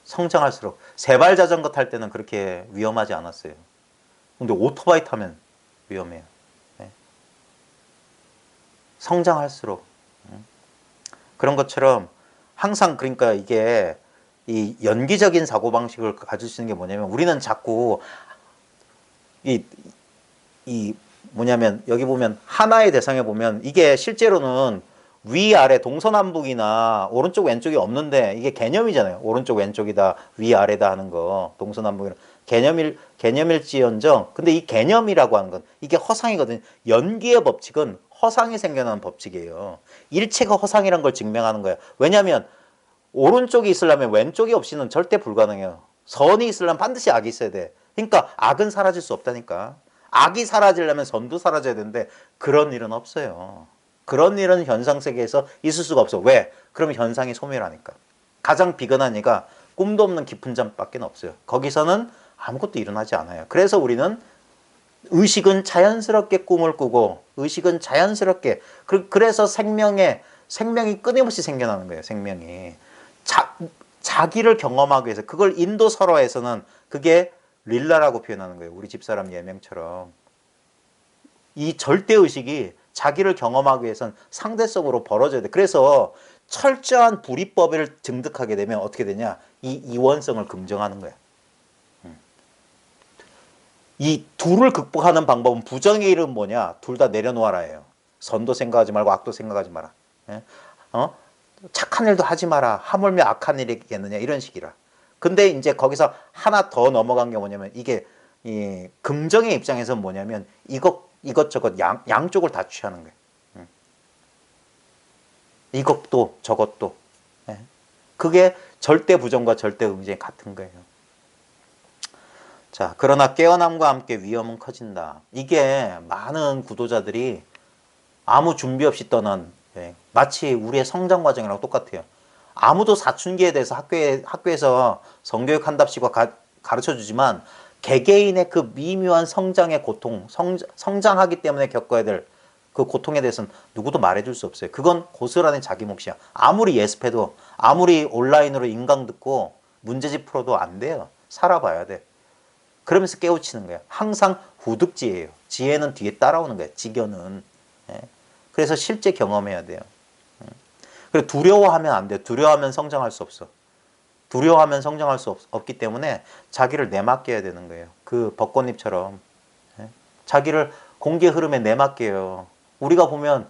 성장할수록 세발 자전거 탈 때는 그렇게 위험하지 않았어요. 근데 오토바이 타면 위험해요. 예. 성장할수록 그런 것처럼 항상 그러니까 이게 이 연기적인 사고방식을 가질 수 있는 게 뭐냐면 우리는 자꾸 이 뭐냐면 여기 보면 하나의 대상에 보면 이게 실제로는 위아래 동서남북이나 오른쪽 왼쪽이 없는데 이게 개념이잖아요. 오른쪽 왼쪽이다 위아래다 하는 거 동서남북이나 개념일지언정 근데 이 개념이라고 하는 건 이게 허상이거든요. 연기의 법칙은 허상이 생겨나는 법칙이에요. 일체가 허상이란 걸 증명하는 거예요. 왜냐하면 오른쪽이 있으려면 왼쪽이 없이는 절대 불가능해요. 선이 있으려면 반드시 악이 있어야 돼. 그러니까 악은 사라질 수 없다니까. 악이 사라지려면 선도 사라져야 되는데 그런 일은 없어요. 그런 일은 현상세계에서 있을 수가 없어. 왜? 그러면 현상이 소멸하니까. 가장 비근한 이가 꿈도 없는 깊은 잠밖에 없어요. 거기서는 아무것도 일어나지 않아요. 그래서 우리는 의식은 자연스럽게 꿈을 꾸고 의식은 자연스럽게 그래서 생명이 끊임없이 생겨나는 거예요. 생명이. 자기를 경험하기 위해서 그걸 인도 설화에서는 그게 릴라라고 표현하는 거예요. 우리 집사람 예명처럼. 이 절대의식이 자기를 경험하기 위해서는 상대성으로 벌어져야 돼. 그래서 철저한 불이법을 증득하게 되면 어떻게 되냐. 이 이원성을 긍정하는 거야. 이 둘을 극복하는 방법은 부정의 이름은 뭐냐. 둘 다 내려놓아라예요. 선도 생각하지 말고 악도 생각하지 마라. 착한 일도 하지 마라. 하물며 악한 일이겠느냐. 이런 식이라. 근데 이제 거기서 하나 더 넘어간 게 뭐냐면 이게 이 긍정의 입장에서는 뭐냐면 이것저것 양쪽을 다 취하는 거예요. 이것도 저것도. 그게 절대 부정과 절대 긍정이 같은 거예요. 자, 그러나 깨어남과 함께 위험은 커진다. 이게 많은 구도자들이 아무 준비 없이 떠난 마치 우리의 성장 과정이랑 똑같아요. 아무도 사춘기에 대해서 학교에서 성교육 한답시고 가르쳐 주지만 개개인의 그 미묘한 성장의 고통, 성장하기 때문에 겪어야 될 그 고통에 대해서는 누구도 말해줄 수 없어요. 그건 고스란히 자기 몫이야. 아무리 예습해도 아무리 온라인으로 인강 듣고 문제집 풀어도 안 돼요. 살아봐야 돼. 그러면서 깨우치는 거야. 항상 후득지예요. 지혜는 뒤에 따라오는 거야. 지견은. 그래서 실제 경험해야 돼요. 그리고 두려워하면 안 돼요. 두려워하면 성장할 수 없어. 두려워하면 성장할 수 없기 때문에 자기를 내맡겨야 되는 거예요. 그 벚꽃잎처럼. 자기를 공기의 흐름에 내맡겨요. 우리가 보면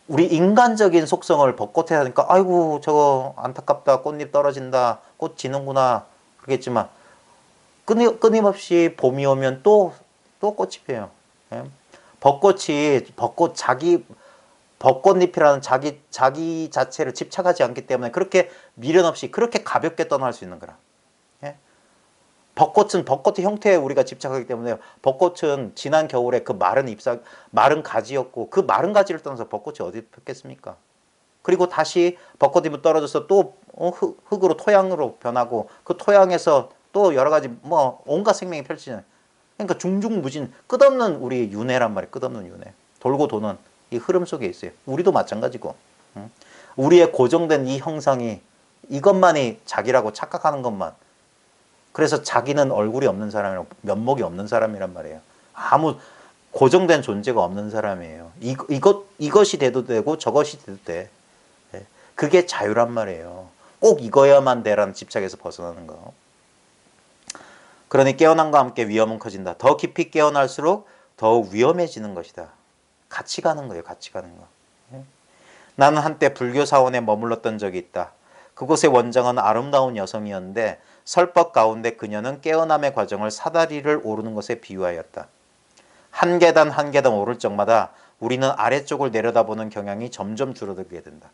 우리 인간적인 속성을 벚꽃에 하니까 아이고 저거 안타깝다. 꽃잎 떨어진다. 꽃 지는구나. 그러겠지만 끊임없이 봄이 오면 또 꽃이 피어요. 벚꽃잎이라는 자기 자체를 집착하지 않기 때문에 그렇게 미련 없이 그렇게 가볍게 떠날 수 있는 거라. 벚꽃은 벚꽃의 형태에 우리가 집착하기 때문에 벚꽃은 지난 겨울에 그 마른 가지였고 그 마른 가지를 떠나서 벚꽃이 어디 폈겠습니까? 그리고 다시 벚꽃잎이 떨어져서 또 흙으로 토양으로 변하고 그 토양에서 또 여러 가지 온갖 생명이 펼치잖아요. 그러니까 중중무진 끝없는 우리 윤회란 말이에요. 끝없는 윤회. 돌고 도는 이 흐름 속에 있어요. 우리도 마찬가지고. 우리의 고정된 이 형상이 이것만이 자기라고 착각하는 것만. 그래서 자기는 얼굴이 없는 사람이라고 면목이 없는 사람이란 말이에요. 아무 고정된 존재가 없는 사람이에요. 이것이 돼도 되고 저것이 돼도 돼. 그게 자유란 말이에요. 꼭 이거야만 돼라는 집착에서 벗어나는 거. 그러니 깨어남과 함께 위험은 커진다. 더 깊이 깨어날수록 더욱 위험해지는 것이다. 같이 가는 거예요. 같이 가는 거. 나는 한때 불교 사원에 머물렀던 적이 있다. 그곳의 원장은 아름다운 여성이었는데 설법 가운데 그녀는 깨어남의 과정을 사다리를 오르는 것에 비유하였다. 한 계단 한 계단 오를 적마다 우리는 아래쪽을 내려다보는 경향이 점점 줄어들게 된다.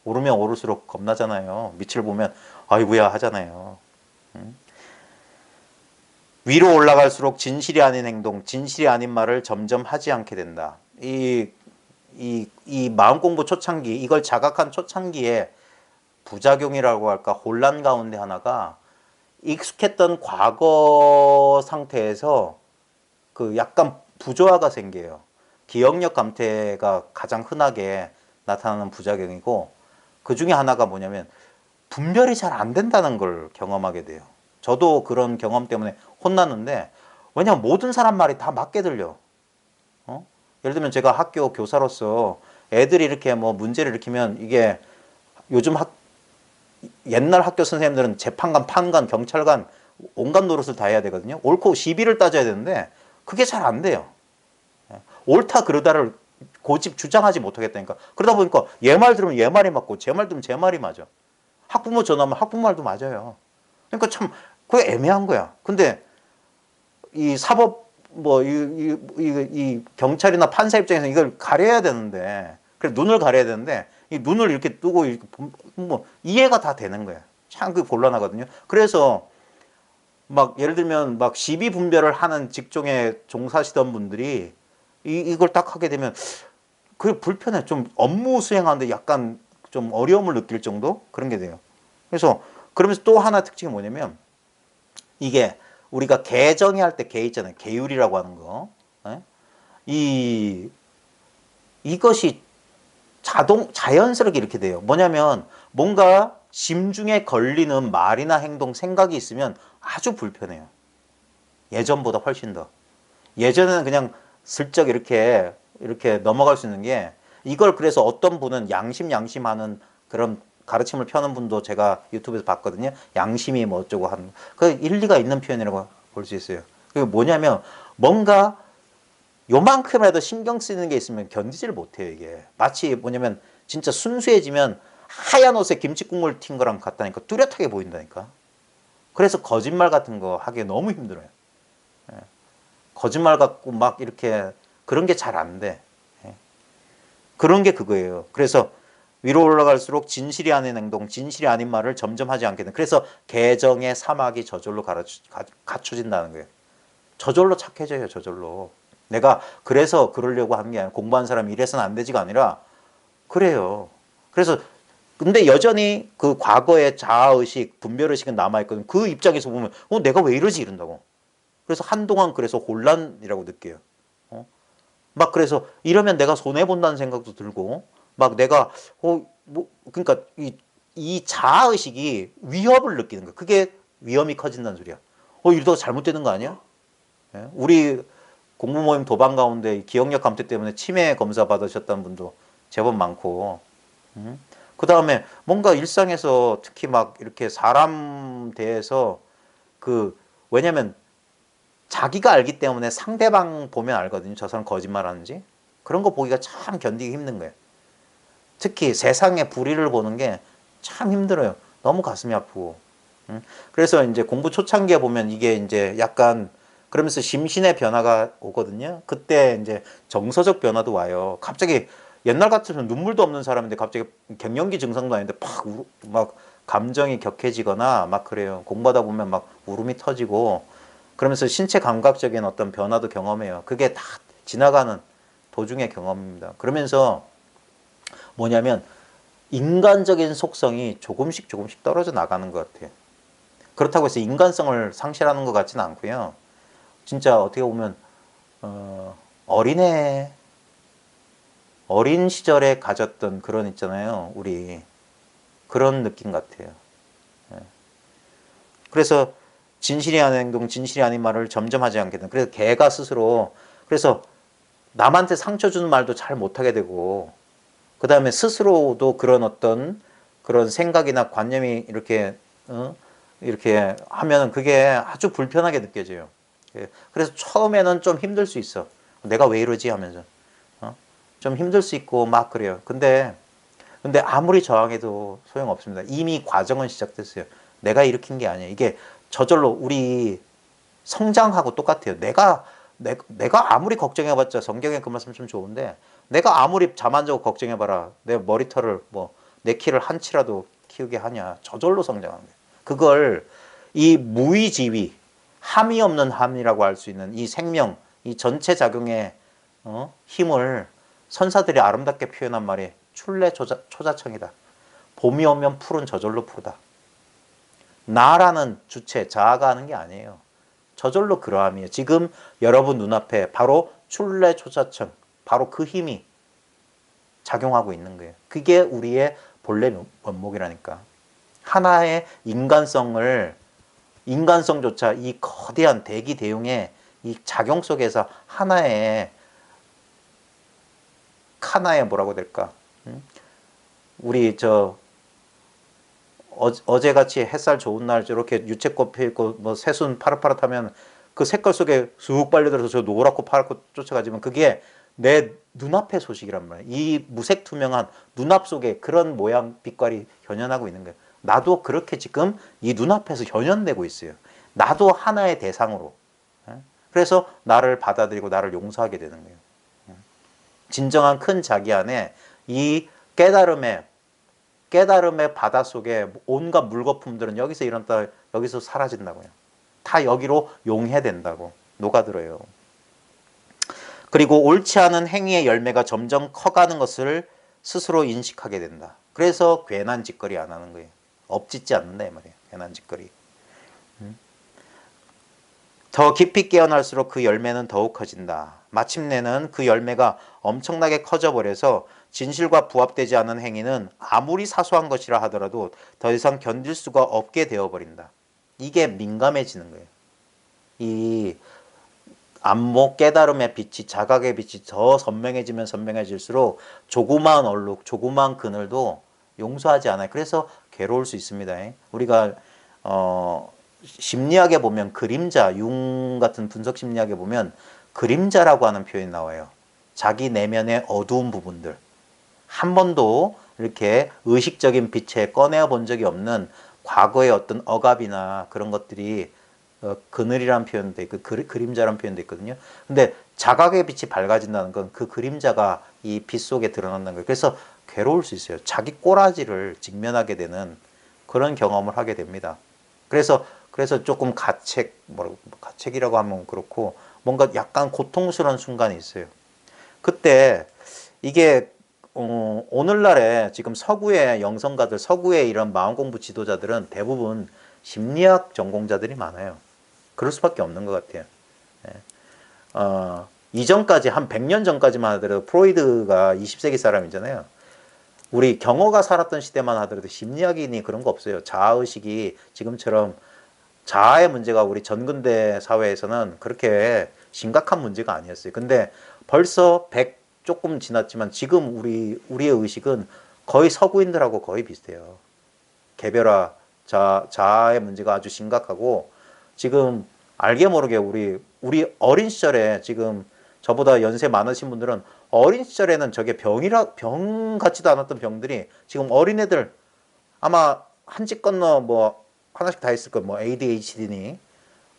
오르면 오를수록 겁나잖아요. 밑을 보면 아이고야 하잖아요. 위로 올라갈수록 진실이 아닌 행동, 진실이 아닌 말을 점점 하지 않게 된다. 이 마음공부 초창기, 이걸 자각한 초창기에 부작용이라고 할까, 혼란 가운데 하나가 익숙했던 과거 상태에서 그 약간 부조화가 생겨요. 기억력 감퇴가 가장 흔하게 나타나는 부작용이고, 그 중에 하나가 뭐냐면 분별이 잘 안 된다는 걸 경험하게 돼요. 저도 그런 경험 때문에 혼났는데, 왜냐하면 모든 사람 말이 다 맞게 들려. 예를 들면 제가 학교 교사로서 애들이 이렇게 뭐 문제를 일으키면 이게 요즘 옛날 학교 선생님들은 재판관, 판관, 경찰관 온갖 노릇을 다 해야 되거든요. 옳고 시비를 따져야 되는데 그게 잘 안 돼요. 옳다 그르다를 고집 주장하지 못하겠다니까. 그러다 보니까 얘 말 들으면 얘 말이 맞고 제 말 들으면 제 말이 맞아. 학부모 전화하면 학부모 말도 맞아요. 그러니까 참 그게 애매한 거야. 근데 이 사법 이 경찰이나 판사 입장에서 이걸 가려야 되는데, 그래 눈을 가려야 되는데 이 눈을 이렇게 뜨고 이렇게 뭐 이해가 다 되는 거야. 참 그 곤란하거든요. 그래서 막 예를 들면 막 시비 분별을 하는 직종에 종사하시던 분들이 이걸 딱 하게 되면 그게 불편해. 좀 업무 수행하는데 약간 좀 어려움을 느낄 정도 그런 게 돼요. 그래서 그러면서 또 하나 특징이 뭐냐면 이게 우리가 개정의 할 때 개 있잖아요. 계율이라고 하는 거. 이것이 자연스럽게 이렇게 돼요. 뭐냐면 뭔가 심중에 걸리는 말이나 행동, 생각이 있으면 아주 불편해요. 예전보다 훨씬 더. 예전에는 그냥 슬쩍 이렇게 넘어갈 수 있는 게, 이걸 그래서 어떤 분은 양심하는 그런 가르침을 펴는 분도 제가 유튜브에서 봤거든요. 양심이 뭐 어쩌고 하는 그 일리가 있는 표현이라고 볼 수 있어요. 그게 뭐냐면 뭔가 요만큼이라도 신경 쓰이는 게 있으면 견디지를 못해요. 이게 마치 뭐냐면 진짜 순수해지면 하얀 옷에 김치 국물 튄 거랑 같다니까. 뚜렷하게 보인다니까. 그래서 거짓말 같은 거 하기 너무 힘들어요. 거짓말 갖고 막 이렇게 그런 게 잘 안 돼. 그런 게 그거예요. 그래서 위로 올라갈수록 진실이 아닌 행동, 진실이 아닌 말을 점점 하지 않게 돼. 그래서 개정의 사막이 저절로 갖춰진다는 거예요. 저절로 착해져요. 저절로. 내가 그래서 그러려고 하는 게 아니라, 공부한 사람이 이래서는 안 되지가 아니라 그래요. 그래서 근데 여전히 그 과거의 자아의식, 분별의식은 남아있거든. 그 입장에서 보면 내가 왜 이러지 이런다고. 그래서 한동안 그래서 혼란이라고 느껴요. 막 그래서 이러면 내가 손해본다는 생각도 들고, 막 내가 그러니까 이 자아의식이 위협을 느끼는 거야. 그게 위험이 커진다는 소리야. 이러다가 잘못되는 거 아니야? 우리 공부 모임 도반 가운데 기억력 감퇴 때문에 치매 검사 받으셨다는 분도 제법 많고, 그 다음에 뭔가 일상에서 특히 막 이렇게 사람 대해서 왜냐면 자기가 알기 때문에 상대방 보면 알거든요. 저 사람 거짓말하는지. 그런 거 보기가 참 견디기 힘든 거예요. 특히 세상의 불의를 보는 게 참 힘들어요. 너무 가슴이 아프고. 그래서 이제 공부 초창기에 보면 이게 이제 약간 그러면서 심신의 변화가 오거든요. 그때 이제 정서적 변화도 와요. 갑자기 옛날 같으면 눈물도 없는 사람인데 갑자기 갱년기 증상도 아닌데 막 감정이 격해지거나 막 그래요. 공부하다 보면 막 울음이 터지고 그러면서 신체 감각적인 어떤 변화도 경험해요. 그게 다 지나가는 도중의 경험입니다. 그러면서 뭐냐면 인간적인 속성이 조금씩 떨어져 나가는 것 같아요. 그렇다고 해서 인간성을 상실하는 것 같지는 않고요. 진짜 어떻게 보면 어린애 어린 시절에 가졌던 그런 있잖아요. 우리 그런 느낌 같아요. 예. 그래서 진실이 아닌 행동, 진실이 아닌 말을 점점 하지 않게 되는. 그래서 걔가 스스로 그래서 남한테 상처 주는 말도 잘 못하게 되고 그 다음에 스스로도 그런 어떤 그런 생각이나 관념이 이렇게 이렇게 하면 그게 아주 불편하게 느껴져요. 예. 그래서 처음에는 좀 힘들 수 있어. 내가 왜 이러지 하면서 좀 힘들 수 있고 막 그래요. 근데 아무리 저항해도 소용없습니다. 이미 과정은 시작됐어요. 내가 일으킨 게 아니에요. 이게 저절로 우리 성장하고 똑같아요. 내가 아무리 걱정해봤자 성경에 그 말씀 좀 좋은데 내가 아무리 잠 안 자고 걱정해봐라. 내 머리털을 뭐 내 키를 한 치라도 키우게 하냐. 저절로 성장하는 거예요. 그걸 이 무의지위, 함이 없는 함이라고 할 수 있는 이 생명, 이 전체 작용의 힘을 선사들이 아름답게 표현한 말이 출래 초자청이다. 봄이 오면 풀은 저절로 푸르다. 나라는 주체, 자아가 하는 게 아니에요. 저절로 그러함이에요. 지금 여러분 눈앞에 바로 출래 초자청, 바로 그 힘이 작용하고 있는 거예요. 그게 우리의 본래 면목이라니까. 하나의 인간성조차 이 거대한 대기 대용의 이 작용 속에서 하나의 뭐라고 될까? 우리 어제같이 햇살 좋은 날 저렇게 유채꽃 피고 뭐 새순 파릇파릇하면 그 색깔 속에 쑥 빨려들어서 저 노랗고 파랗고 쫓아가지만 그게 내 눈앞의 소식이란 말이에요. 이 무색투명한 눈앞 속에 그런 모양 빛깔이 현현하고 있는 거예요. 나도 그렇게 지금 이 눈앞에서 현현되고 있어요. 나도 하나의 대상으로. 그래서 나를 받아들이고 나를 용서하게 되는 거예요. 진정한 큰 자기 안에 이 깨달음의 바다 속에 온갖 물거품들은 여기서 일어났다 여기서 사라진다고요. 다 여기로 용해된다고 녹아들어요. 그리고 옳지 않은 행위의 열매가 점점 커가는 것을 스스로 인식하게 된다. 그래서 괜한 짓거리 안 하는 거예요. 업짓지 않는다 이 말이에요. 괜한 짓거리. 더 깊이 깨어날수록 그 열매는 더욱 커진다. 마침내는 그 열매가 엄청나게 커져버려서 진실과 부합되지 않은 행위는 아무리 사소한 것이라 하더라도 더 이상 견딜 수가 없게 되어버린다. 이게 민감해지는 거예요. 이 안목 깨달음의 빛이 자각의 빛이 더 선명해지면 선명해질수록 조그마한 얼룩, 조그마한 그늘도 용서하지 않아요. 그래서 괴로울 수 있습니다. 우리가 심리학에 보면 그림자, 융 같은 분석 심리학에 보면 그림자라고 하는 표현이 나와요. 자기 내면의 어두운 부분들. 한 번도 이렇게 의식적인 빛에 꺼내어 본 적이 없는 과거의 어떤 억압이나 그런 것들이 그늘이라는 표현도 있고 그림자라는 표현도 있거든요. 근데 자각의 빛이 밝아진다는 건 그 그림자가 이 빛 속에 드러난다는 거예요. 그래서 괴로울 수 있어요. 자기 꼬라지를 직면하게 되는 그런 경험을 하게 됩니다. 그래서 조금 가책이라고 하면 그렇고 뭔가 약간 고통스러운 순간이 있어요. 그때 이게 오늘날에 지금 서구의 영성가들, 서구의 이런 마음공부 지도자들은 대부분 심리학 전공자들이 많아요. 그럴 수밖에 없는 것 같아요. 이전까지 한 100년 전까지만 하더라도 프로이드가 20세기 사람이잖아요. 우리 경호가 살았던 시대만 하더라도 심리학인이 그런 거 없어요. 자아의식이 지금처럼 자아의 문제가 우리 전근대 사회에서는 그렇게 심각한 문제가 아니었어요. 근데 벌써 100 조금 지났지만 지금 우리의 의식은 거의 서구인들하고 거의 비슷해요. 개별화, 자아의 문제가 아주 심각하고 지금 알게 모르게 우리 어린 시절에 지금 저보다 연세 많으신 분들은 어린 시절에는 저게 병 같지도 않았던 병들이 지금 어린애들 아마 한 집 건너 뭐 하나씩 다 있을 거예요. 뭐 ADHD니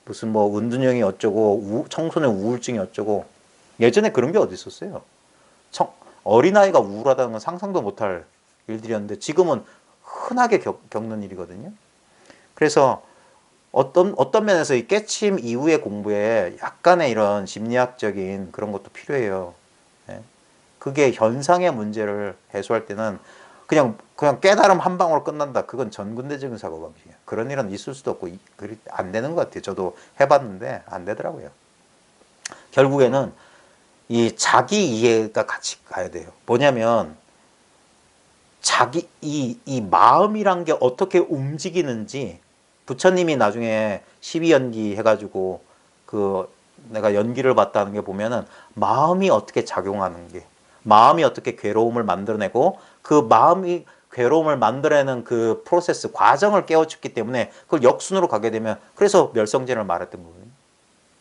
무슨 뭐 은둔형이 어쩌고 청소년 우울증이 어쩌고 예전에 그런 게 어디 있었어요. 어린아이가 우울하다는 건 상상도 못할 일들이었는데 지금은 흔하게 겪는 일이거든요. 그래서 어떤 면에서 이 깨침 이후의 공부에 약간의 이런 심리학적인 그런 것도 필요해요. 그게 현상의 문제를 해소할 때는 그냥 깨달음 한 방으로 끝난다. 그건 전근대적인 사고방식이에요. 그런 일은 있을 수도 없고 안 되는 것 같아요. 저도 해봤는데 안 되더라고요. 결국에는 이 자기 이해가 같이 가야 돼요. 뭐냐면 자기 이 마음이란 게 어떻게 움직이는지 부처님이 나중에 12연기 해가지고 그 내가 연기를 봤다는 게 보면은 마음이 어떻게 작용하는 게 마음이 어떻게 괴로움을 만들어내고 그 마음이 괴로움을 만들어내는 그 프로세스 과정을 깨우쳤기 때문에 그걸 역순으로 가게 되면 그래서 멸성전을 말했던 거거든요.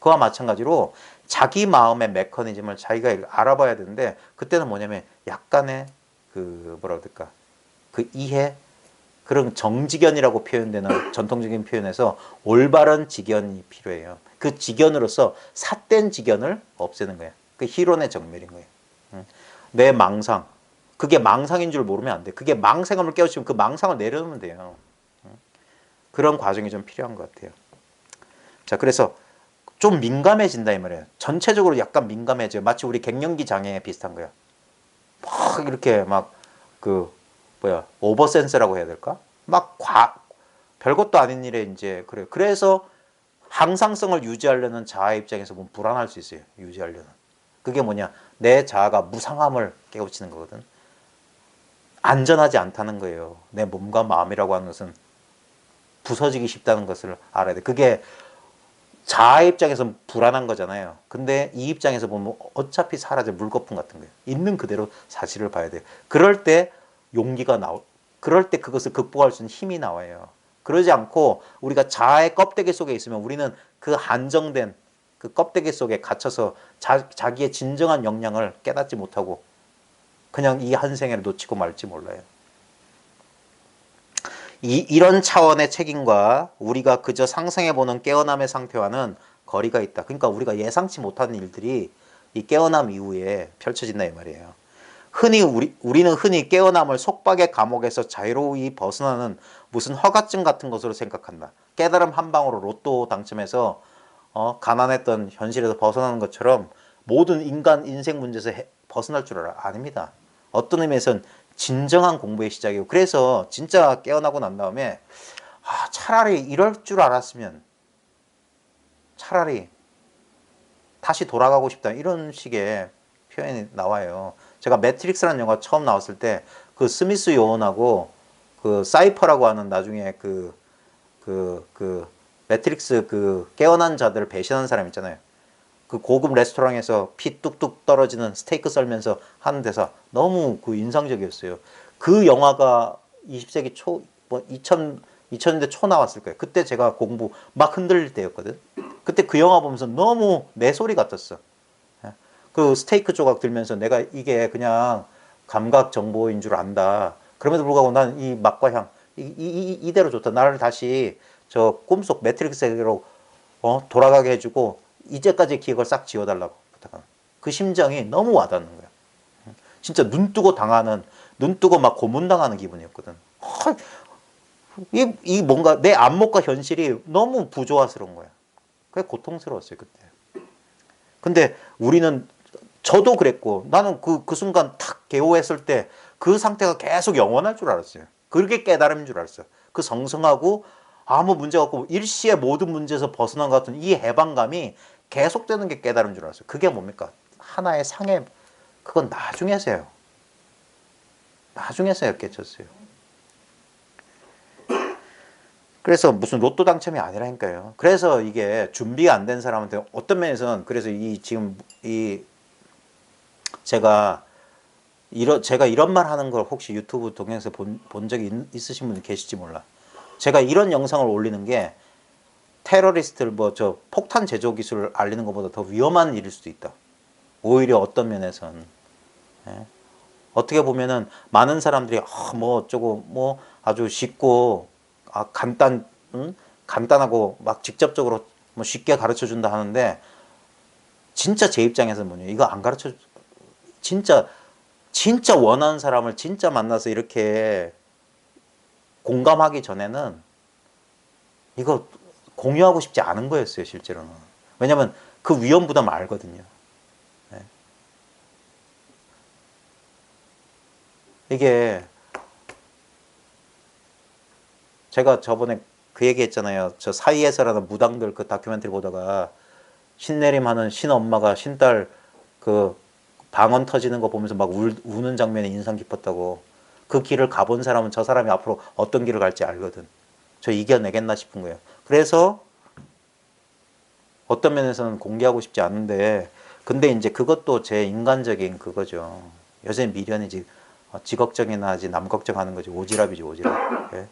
그와 마찬가지로 자기 마음의 메커니즘을 자기가 알아봐야 되는데 그때는 뭐냐면 약간의 그 뭐라 그럴까 그 이해 그런 정직견이라고 표현되는 전통적인 표현에서 올바른 직견이 필요해요. 그 직견으로서 삿된 직견을 없애는 거예요. 그 희론의 정멸인 거예요. 내 망상 그게 망상인 줄 모르면 안 돼. 그게 망상을 깨우치면 그 망상을 내려놓으면 돼요. 그런 과정이 좀 필요한 것 같아요. 자, 그래서 좀 민감해진다 이 말이에요. 전체적으로 약간 민감해져요. 마치 우리 갱년기 장애 비슷한 거야. 막 이렇게 막 그 뭐야 오버센스라고 해야 될까? 막 별것도 아닌 일에 이제 그래요. 그래서 항상성을 유지하려는 자아 입장에서 보면 불안할 수 있어요. 유지하려는. 그게 뭐냐? 내 자아가 무상함을 깨우치는 거거든. 안전하지 않다는 거예요. 내 몸과 마음이라고 하는 것은 부서지기 쉽다는 것을 알아야 돼. 그게 자아 입장에서 불안한 거잖아요. 근데 이 입장에서 보면 어차피 사라져 물거품 같은 거예요. 있는 그대로 사실을 봐야 돼요. 그럴 때 용기가 그럴 때 그것을 극복할 수 있는 힘이 나와요. 그러지 않고 우리가 자아의 껍데기 속에 있으면 우리는 그 한정된 그 껍데기 속에 갇혀서 자기의 진정한 역량을 깨닫지 못하고 그냥 이 한 생애를 놓치고 말지 몰라요. 이런 차원의 책임과 우리가 그저 상상해보는 깨어남의 상태와는 거리가 있다. 그러니까 우리가 예상치 못하는 일들이 이 깨어남 이후에 펼쳐진다 이 말이에요. 우리는 흔히 깨어남을 속박의 감옥에서 자유로이 벗어나는 무슨 허가증 같은 것으로 생각한다. 깨달음 한 방으로 로또 당첨해서 가난했던 현실에서 벗어나는 것처럼 모든 인간 인생 문제에서 벗어날 줄 알아. 아닙니다. 어떤 의미에서는 진정한 공부의 시작이고 그래서 진짜 깨어나고 난 다음에 차라리 이럴 줄 알았으면 차라리 다시 돌아가고 싶다 이런 식의 표현이 나와요. 제가 매트릭스라는 영화 처음 나왔을 때 그 스미스 요원하고 그 사이퍼라고 하는 나중에 그 매트릭스 그 깨어난 자들을 배신하는 사람 있잖아요. 그 고급 레스토랑에서 피 뚝뚝 떨어지는 스테이크 썰면서 하는 대사 너무 그 인상적이었어요. 그 영화가 20세기 초, 뭐 2000년대 초 나왔을 거예요. 그때 제가 공부 막 흔들릴 때였거든. 그때 그 영화 보면서 너무 내 소리 같았어. 그 스테이크 조각 들면서 내가 이게 그냥 감각 정보인 줄 안다. 그럼에도 불구하고 난 이 맛과 향, 이대로 좋다. 나를 다시 저 꿈속 매트릭스로 돌아가게 해주고 이제까지 기억을 싹 지워달라고 부탁하는 그 심정이 너무 와닿는 거야. 진짜 눈 뜨고 눈 뜨고 막 고문당하는 기분이었거든. 이 뭔가 내 안목과 현실이 너무 부조화스러운 거야. 그게 고통스러웠어요, 그때. 근데 저도 그랬고, 나는 그 순간 탁 개호했을 때 그 상태가 계속 영원할 줄 알았어요. 그게 깨달음인 줄 알았어요. 그 성성하고 아무 문제가 없고 일시의 모든 문제에서 벗어난 것 같은 이 해방감이 계속되는 게 깨달음인 줄 알았어요. 그게 뭡니까? 하나의 상해, 그건 나중에서요. 나중에서야 깨쳤어요. 그래서 무슨 로또 당첨이 아니라니까요. 그래서 이게 준비가 안 된 사람한테 어떤 면에서는 그래서 지금 제가 이런 말 하는 걸 혹시 유튜브 동영상에서 본 적이 있으신 분이 계실지 몰라. 제가 이런 영상을 올리는 게 테러리스트를 폭탄 제조 기술을 알리는 것보다 더 위험한 일일 수도 있다. 오히려 어떤 면에서는 어떻게 보면은 많은 사람들이 뭐 어쩌고 뭐 아주 쉽고 간단하고 막 직접적으로 뭐 쉽게 가르쳐 준다 하는데 진짜 제 입장에서는 뭐냐 이거 안 가르쳐 진짜 원하는 사람을 진짜 만나서 이렇게 공감하기 전에는 이거 공유하고 싶지 않은 거였어요, 실제로는. 왜냐면 그 위험 부담을 알거든요. 네. 이게 제가 저번에 그 얘기 했잖아요. 저 사이에서라는 무당들 그 다큐멘터리 보다가 신내림하는 신엄마가 신딸 그 방언 터지는 거 보면서 막 우는 장면이 인상 깊었다고. 그 길을 가본 사람은 저 사람이 앞으로 어떤 길을 갈지 알거든. 저 이겨내겠나 싶은 거예요. 그래서 어떤 면에서는 공개하고 싶지 않은데, 근데 이제 그것도 제 인간적인 그거죠. 여전히 미련이지. 지 걱정이나 하지 남 걱정하는 거지. 오지랖이지, 오지랖. 예?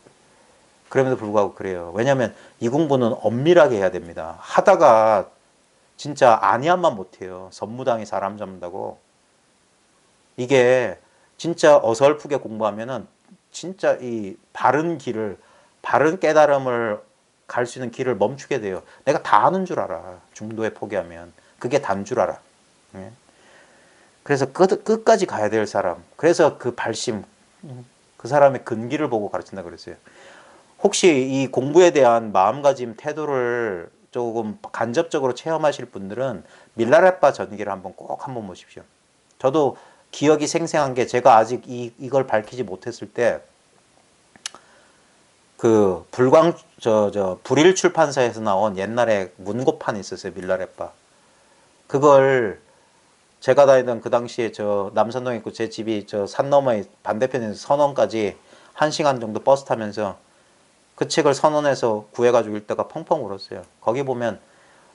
그럼에도 불구하고 그래요. 왜냐하면 이 공부는 엄밀하게 해야 됩니다. 하다가 진짜 아니한만 못해요. 선무당이 사람 잡는다고. 이게 진짜 어설프게 공부하면은 진짜 이 바른 길을, 바른 깨달음을 갈 수 있는 길을 멈추게 돼요. 내가 다 아는 줄 알아. 중도에 포기하면. 그게 단 줄 알아. 예? 그래서 끝까지 가야 될 사람. 그래서 그 발심, 그 사람의 근기를 보고 가르친다 그랬어요. 혹시 이 공부에 대한 마음가짐, 태도를 조금 간접적으로 체험하실 분들은 밀라레빠 전기를 꼭 한번 보십시오. 저도 기억이 생생한 게, 제가 아직 이걸 밝히지 못했을 때 그 불일 출판사에서 나온 옛날에 문고판이 있었어요. 밀라레빠. 그걸 제가 다니던 그 당시에 저 남산동에 있고 제 집이 저 산 너머에 반대편에서 선원까지 1시간 정도 버스 타면서 그 책을 선원에서 구해가지고 읽다가 펑펑 울었어요. 거기 보면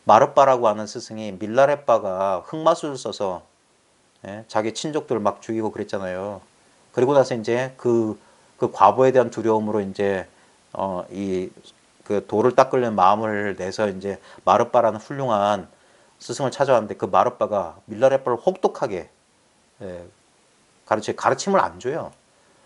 마르빠라고 하는 스승이 밀라레빠가 흑마술을 써서, 예, 자기 친족들 막 죽이고 그랬잖아요. 그리고 나서 이제 그 과보에 대한 두려움으로 이제 그 돌을 닦으려는 마음을 내서 이제 마르빠라는 훌륭한 스승을 찾아왔는데, 그 마르빠가 밀라레빠를 혹독하게, 예, 가르침을 안 줘요.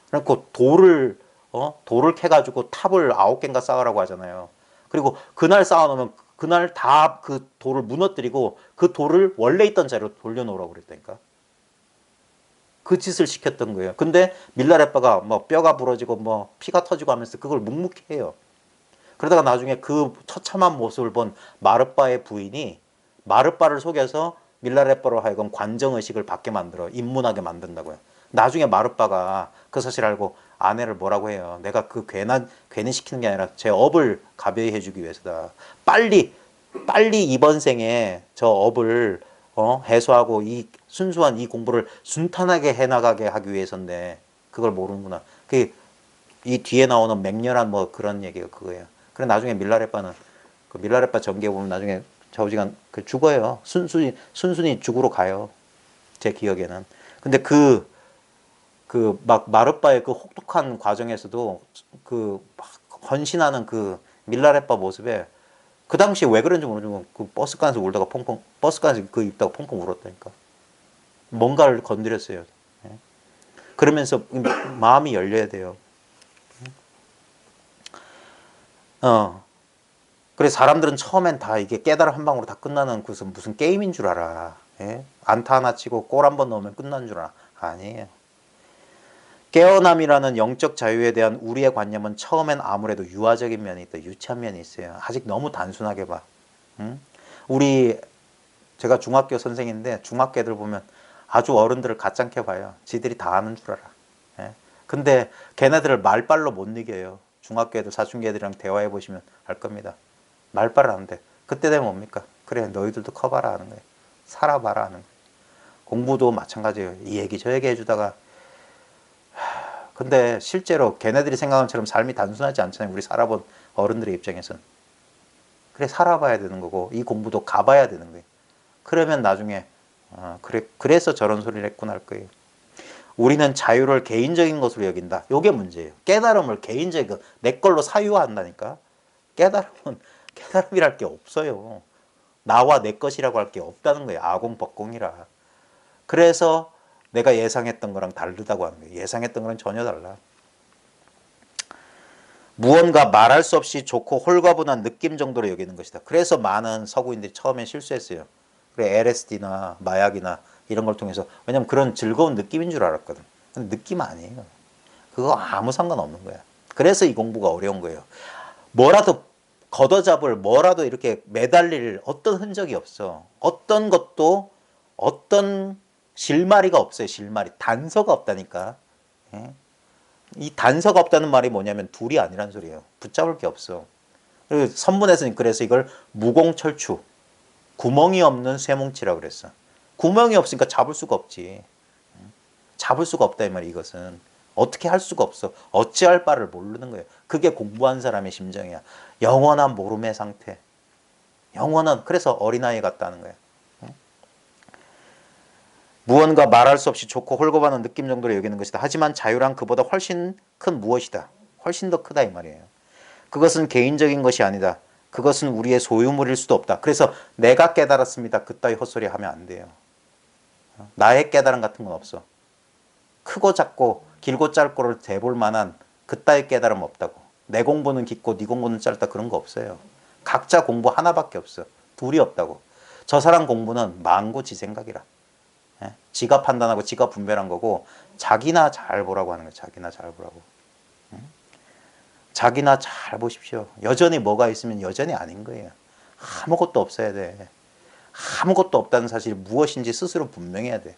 그래서 돌을 캐가지고 탑을 9개인가 쌓으라고 하잖아요. 그리고 그날 쌓아놓으면 그날 다 그 돌을 무너뜨리고 그 돌을 원래 있던 자리로 돌려놓으라고 그랬다니까. 그 짓을 시켰던 거예요. 근데 밀라레빠가 뭐 뼈가 부러지고 뭐 피가 터지고 하면서 그걸 묵묵히 해요. 그러다가 나중에 그 처참한 모습을 본 마르빠의 부인이 마르빠를 속여서 밀라레빠로 하여금 관정의식을 받게 만들어 입문하게 만든다고요. 나중에 마르빠가 그 사실 알고 아내를 뭐라고 해요. 내가 괜히 시키는 게 아니라 제 업을 가벼이 해주기 위해서다. 빨리 이번 생에 저 업을 해소하고 이 순수한 이 공부를 순탄하게 해나가게 하기 위해서인데 그걸 모르는구나. 이 뒤에 나오는 맹렬한 뭐 그런 얘기가 그거예요. 그래 나중에 밀라레빠는 그 밀라레빠 전기에 보면 나중에 좌우지간 죽어요. 순순히 죽으러 가요. 제 기억에는. 근데 막 마르빠의 그 혹독한 과정에서도 막 헌신하는 그 밀라레빠 모습에 그 당시에 왜 그런지 모르지만 그 버스간에서 울다가 버스간에서 그 입다가 펑펑 울었다니까. 뭔가를 건드렸어요. 예? 그러면서 마음이 열려야 돼요. 그래 사람들은 처음엔 다 이게 깨달음 한 방으로 다 끝나는 무슨 게임인 줄 알아. 예? 안타 하나 치고 골 한 번 넣으면 끝난 줄 알아. 아니에요. 깨어남이라는 영적 자유에 대한 우리의 관념은 처음엔 아무래도 유아적인 면이 있다. 유치한 면이 있어요. 아직 너무 단순하게 봐. 응? 제가 중학교 선생인데 중학교 애들 보면 아주 어른들을 가짱게 봐요. 지들이 다 아는 줄 알아. 예? 근데 걔네들을 말빨로 못 이겨요. 중학교 애들, 사춘기 애들이랑 대화해 보시면 알 겁니다. 말빨을 안 돼. 그때 되면 뭡니까? 그래 너희들도 커봐라 하는 거예요. 살아봐라 하는 거예요. 공부도 마찬가지예요. 이 얘기 저 얘기 해주다가 근데 실제로 걔네들이 생각하는 것처럼 삶이 단순하지 않잖아요. 우리 살아본 어른들의 입장에서는. 그래 살아봐야 되는 거고 이 공부도 가봐야 되는 거예요. 그러면 나중에 그래서 저런 소리를 했구나 할 거예요. 우리는 자유를 개인적인 것으로 여긴다. 이게 문제예요. 깨달음을 개인적인 내 걸로 사유화한다니까. 깨달음이랄 게 없어요. 나와 내 것이라고 할 게 없다는 거예요. 아공법공이라. 그래서 내가 예상했던 거랑 다르다고 하는 거예요. 예상했던 거랑 전혀 달라. 무언가 말할 수 없이 좋고 홀가분한 느낌 정도로 여기는 것이다. 그래서 많은 서구인들이 처음에 실수했어요. 그래 LSD나 마약이나 이런 걸 통해서 왜냐면 그런 즐거운 느낌인 줄 알았거든. 근데 느낌 아니에요. 그거 아무 상관없는 거야. 그래서 이 공부가 어려운 거예요. 뭐라도 걷어잡을 뭐라도 이렇게 매달릴 어떤 흔적이 없어. 어떤 것도 어떤 실마리가 없어요. 실마리. 단서가 없다니까. 예? 이 단서가 없다는 말이 뭐냐면 둘이 아니란 소리예요. 붙잡을 게 없어. 그리고 선문에서는 그래서 이걸 무공철추, 구멍이 없는 쇠뭉치라고 그랬어. 구멍이 없으니까 잡을 수가 없지. 잡을 수가 없다 이 말이야. 이것은 어떻게 할 수가 없어. 어찌할 바를 모르는 거예요. 그게 공부한 사람의 심정이야. 영원한 모름의 상태. 영원한, 그래서 어린아이 같다는 거예요. 무언가 말할 수 없이 좋고 홀고하는 느낌 정도로 여기는 것이다. 하지만 자유란 그보다 훨씬 큰 무엇이다. 훨씬 더 크다 이 말이에요. 그것은 개인적인 것이 아니다. 그것은 우리의 소유물일 수도 없다. 그래서 내가 깨달았습니다. 그따위 헛소리 하면 안 돼요. 나의 깨달음 같은 건 없어. 크고 작고 길고 짧고를 대볼 만한 그따위 깨달음 없다고. 내 공부는 깊고 네 공부는 짧다 그런 거 없어요. 각자 공부 하나밖에 없어. 둘이 없다고. 저 사람 공부는 망고 지 생각이라. 지가 판단하고 지가 분별한 거고 자기나 잘 보라고 하는 거예요. 자기나 잘 보라고. 자기나 잘 보십시오. 여전히 뭐가 있으면 여전히 아닌 거예요. 아무것도 없어야 돼. 아무것도 없다는 사실이 무엇인지 스스로 분명해야 돼.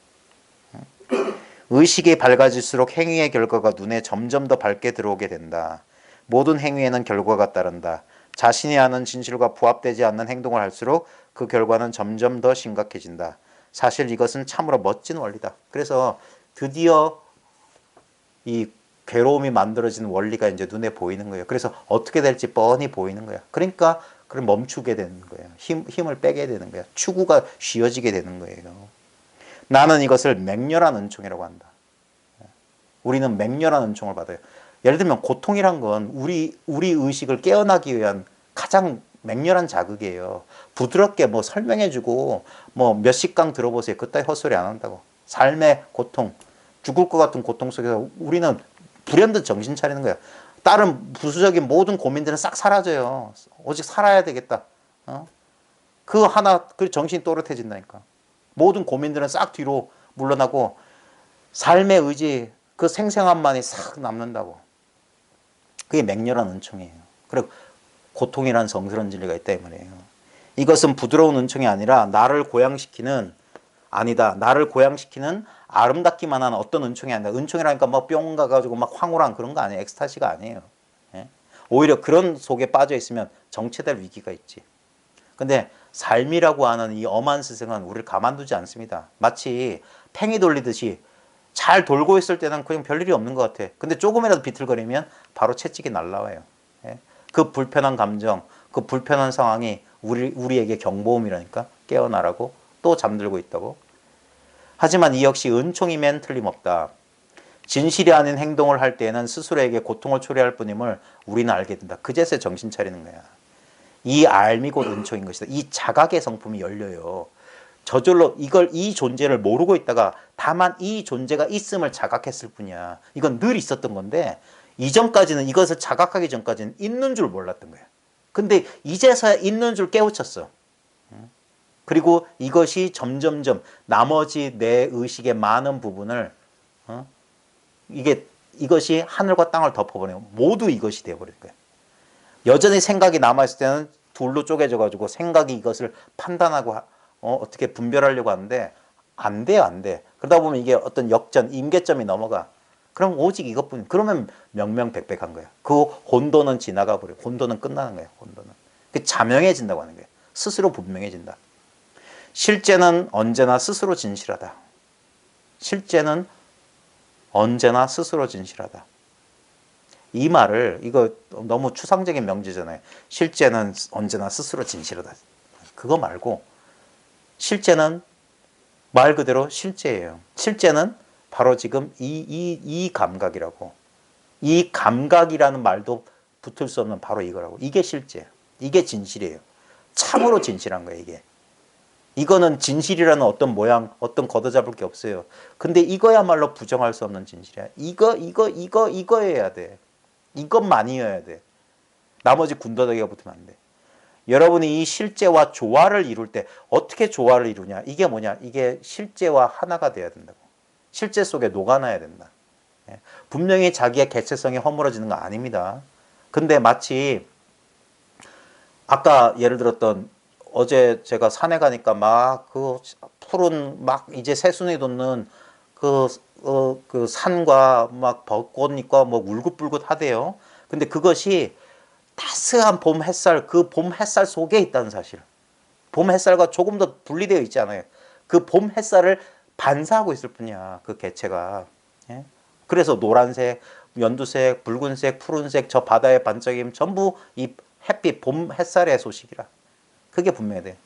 의식이 밝아질수록 행위의 결과가 눈에 점점 더 밝게 들어오게 된다. 모든 행위에는 결과가 따른다. 자신이 아는 진실과 부합되지 않는 행동을 할수록 그 결과는 점점 더 심각해진다. 사실 이것은 참으로 멋진 원리다. 그래서 드디어 이 괴로움이 만들어지는 원리가 이제 눈에 보이는 거예요. 그래서 어떻게 될지 뻔히 보이는 거야. 그러니까 그럼 멈추게 되는 거예요. 힘을 빼게 되는 거야. 추구가 쉬워지게 되는 거예요. 나는 이것을 맹렬한 은총이라고 한다. 우리는 맹렬한 은총을 받아요. 예를 들면 고통이란 건 우리 의식을 깨어나기 위한 가장 맹렬한 자극이에요. 부드럽게 뭐 설명해주고 뭐 몇십 강 들어보세요. 그따위 헛소리 안 한다고. 삶의 고통, 죽을 것 같은 고통 속에서 우리는 불현듯 정신 차리는 거야. 다른 부수적인 모든 고민들은 싹 사라져요. 오직 살아야 되겠다. 그 하나, 그 정신이 또렷해진다니까. 모든 고민들은 싹 뒤로 물러나고 삶의 의지, 그 생생함만이 싹 남는다고. 그게 맹렬한 은총이에요. 그리고 고통이란 성스러운 진리가 있다 이 말이에요. 이것은 부드러운 은총이 아니라 나를 고양시키는, 아니다. 나를 고양시키는 아름답기만 한 어떤 은총이 아니다. 은총이라니까 뭐 뿅 가가지고 막 황홀한 그런 거 아니에요. 엑스타시가 아니에요. 예? 오히려 그런 속에 빠져 있으면 정체될 위기가 있지. 근데 삶이라고 하는 이 엄한 스승은 우리를 가만두지 않습니다. 마치 팽이 돌리듯이 잘 돌고 있을 때는 그냥 별일이 없는 것 같아. 근데 조금이라도 비틀거리면 바로 채찍이 날라와요. 예? 그 불편한 감정, 그 불편한 상황이 우리에게 경보음이라니까. 깨어나라고. 또 잠들고 있다고. 하지만 이 역시 은총이면 틀림없다. 진실이 아닌 행동을 할 때에는 스스로에게 고통을 초래할 뿐임을 우리는 알게 된다. 그제서야 정신 차리는 거야. 이 알미 곧 은총인 것이다. 이 자각의 성품이 열려요. 저절로 이 존재를 모르고 있다가 다만 이 존재가 있음을 자각했을 뿐이야. 이건 늘 있었던 건데 이전까지는, 이것을 자각하기 전까지는 있는 줄 몰랐던 거야. 근데 이제서야 있는 줄 깨우쳤어. 그리고 이것이 점점점 나머지 내 의식의 많은 부분을 이것이 하늘과 땅을 덮어버려요. 모두 이것이 되어버릴 거야. 여전히 생각이 남아있을 때는 둘로 쪼개져 가지고 생각이 이것을 판단하고 어떻게 분별하려고 하는데 안 돼요. 안 돼. 그러다 보면 이게 어떤 역전, 임계점이 넘어가. 그럼 오직 이것뿐. 그러면 명명백백한 거야. 그 혼돈은 지나가 버려. 혼돈은 끝나는 거야. 혼돈은. 그 자명해진다고 하는 거야. 스스로 분명해진다. 실제는 언제나 스스로 진실하다. 실제는 언제나 스스로 진실하다. 이 말을, 이거 너무 추상적인 명제잖아요. 실제는 언제나 스스로 진실하다. 그거 말고 실제는 말 그대로 실제예요. 실제는 바로 지금 이 감각이라고. 이 감각이라는 말도 붙을 수 없는 바로 이거라고. 이게 실제. 이게 진실이에요. 참으로 진실한 거예요, 이게. 이거는 진실이라는 어떤 모양, 어떤 걷어잡을 게 없어요. 근데 이거야말로 부정할 수 없는 진실이야. 이거여야 돼. 이것만이어야 돼. 나머지 군더더기가 붙으면 안 돼. 여러분이 이 실제와 조화를 이룰 때 어떻게 조화를 이루냐? 이게 뭐냐? 이게 실제와 하나가 돼야 된다고. 실제 속에 녹아나야 된다. 분명히 자기의 개체성이 허물어지는 거 아닙니다. 근데 마치 아까 예를 들었던 어제 제가 산에 가니까 막 그 푸른 막 이제 새순이 돋는 그 산과 막 벚꽃잎과 뭐 울긋불긋 하대요. 근데 그것이 따스한 봄 햇살, 그 봄 햇살 속에 있다는 사실. 봄 햇살과 조금 더 분리되어 있지 않아요. 그 봄 햇살을 반사하고 있을 뿐이야. 그 개체가. 예? 그래서 노란색, 연두색, 붉은색, 푸른색, 저 바다의 반짝임 전부 이 햇빛, 봄 햇살의 소식이라. 그게 분명해야 돼.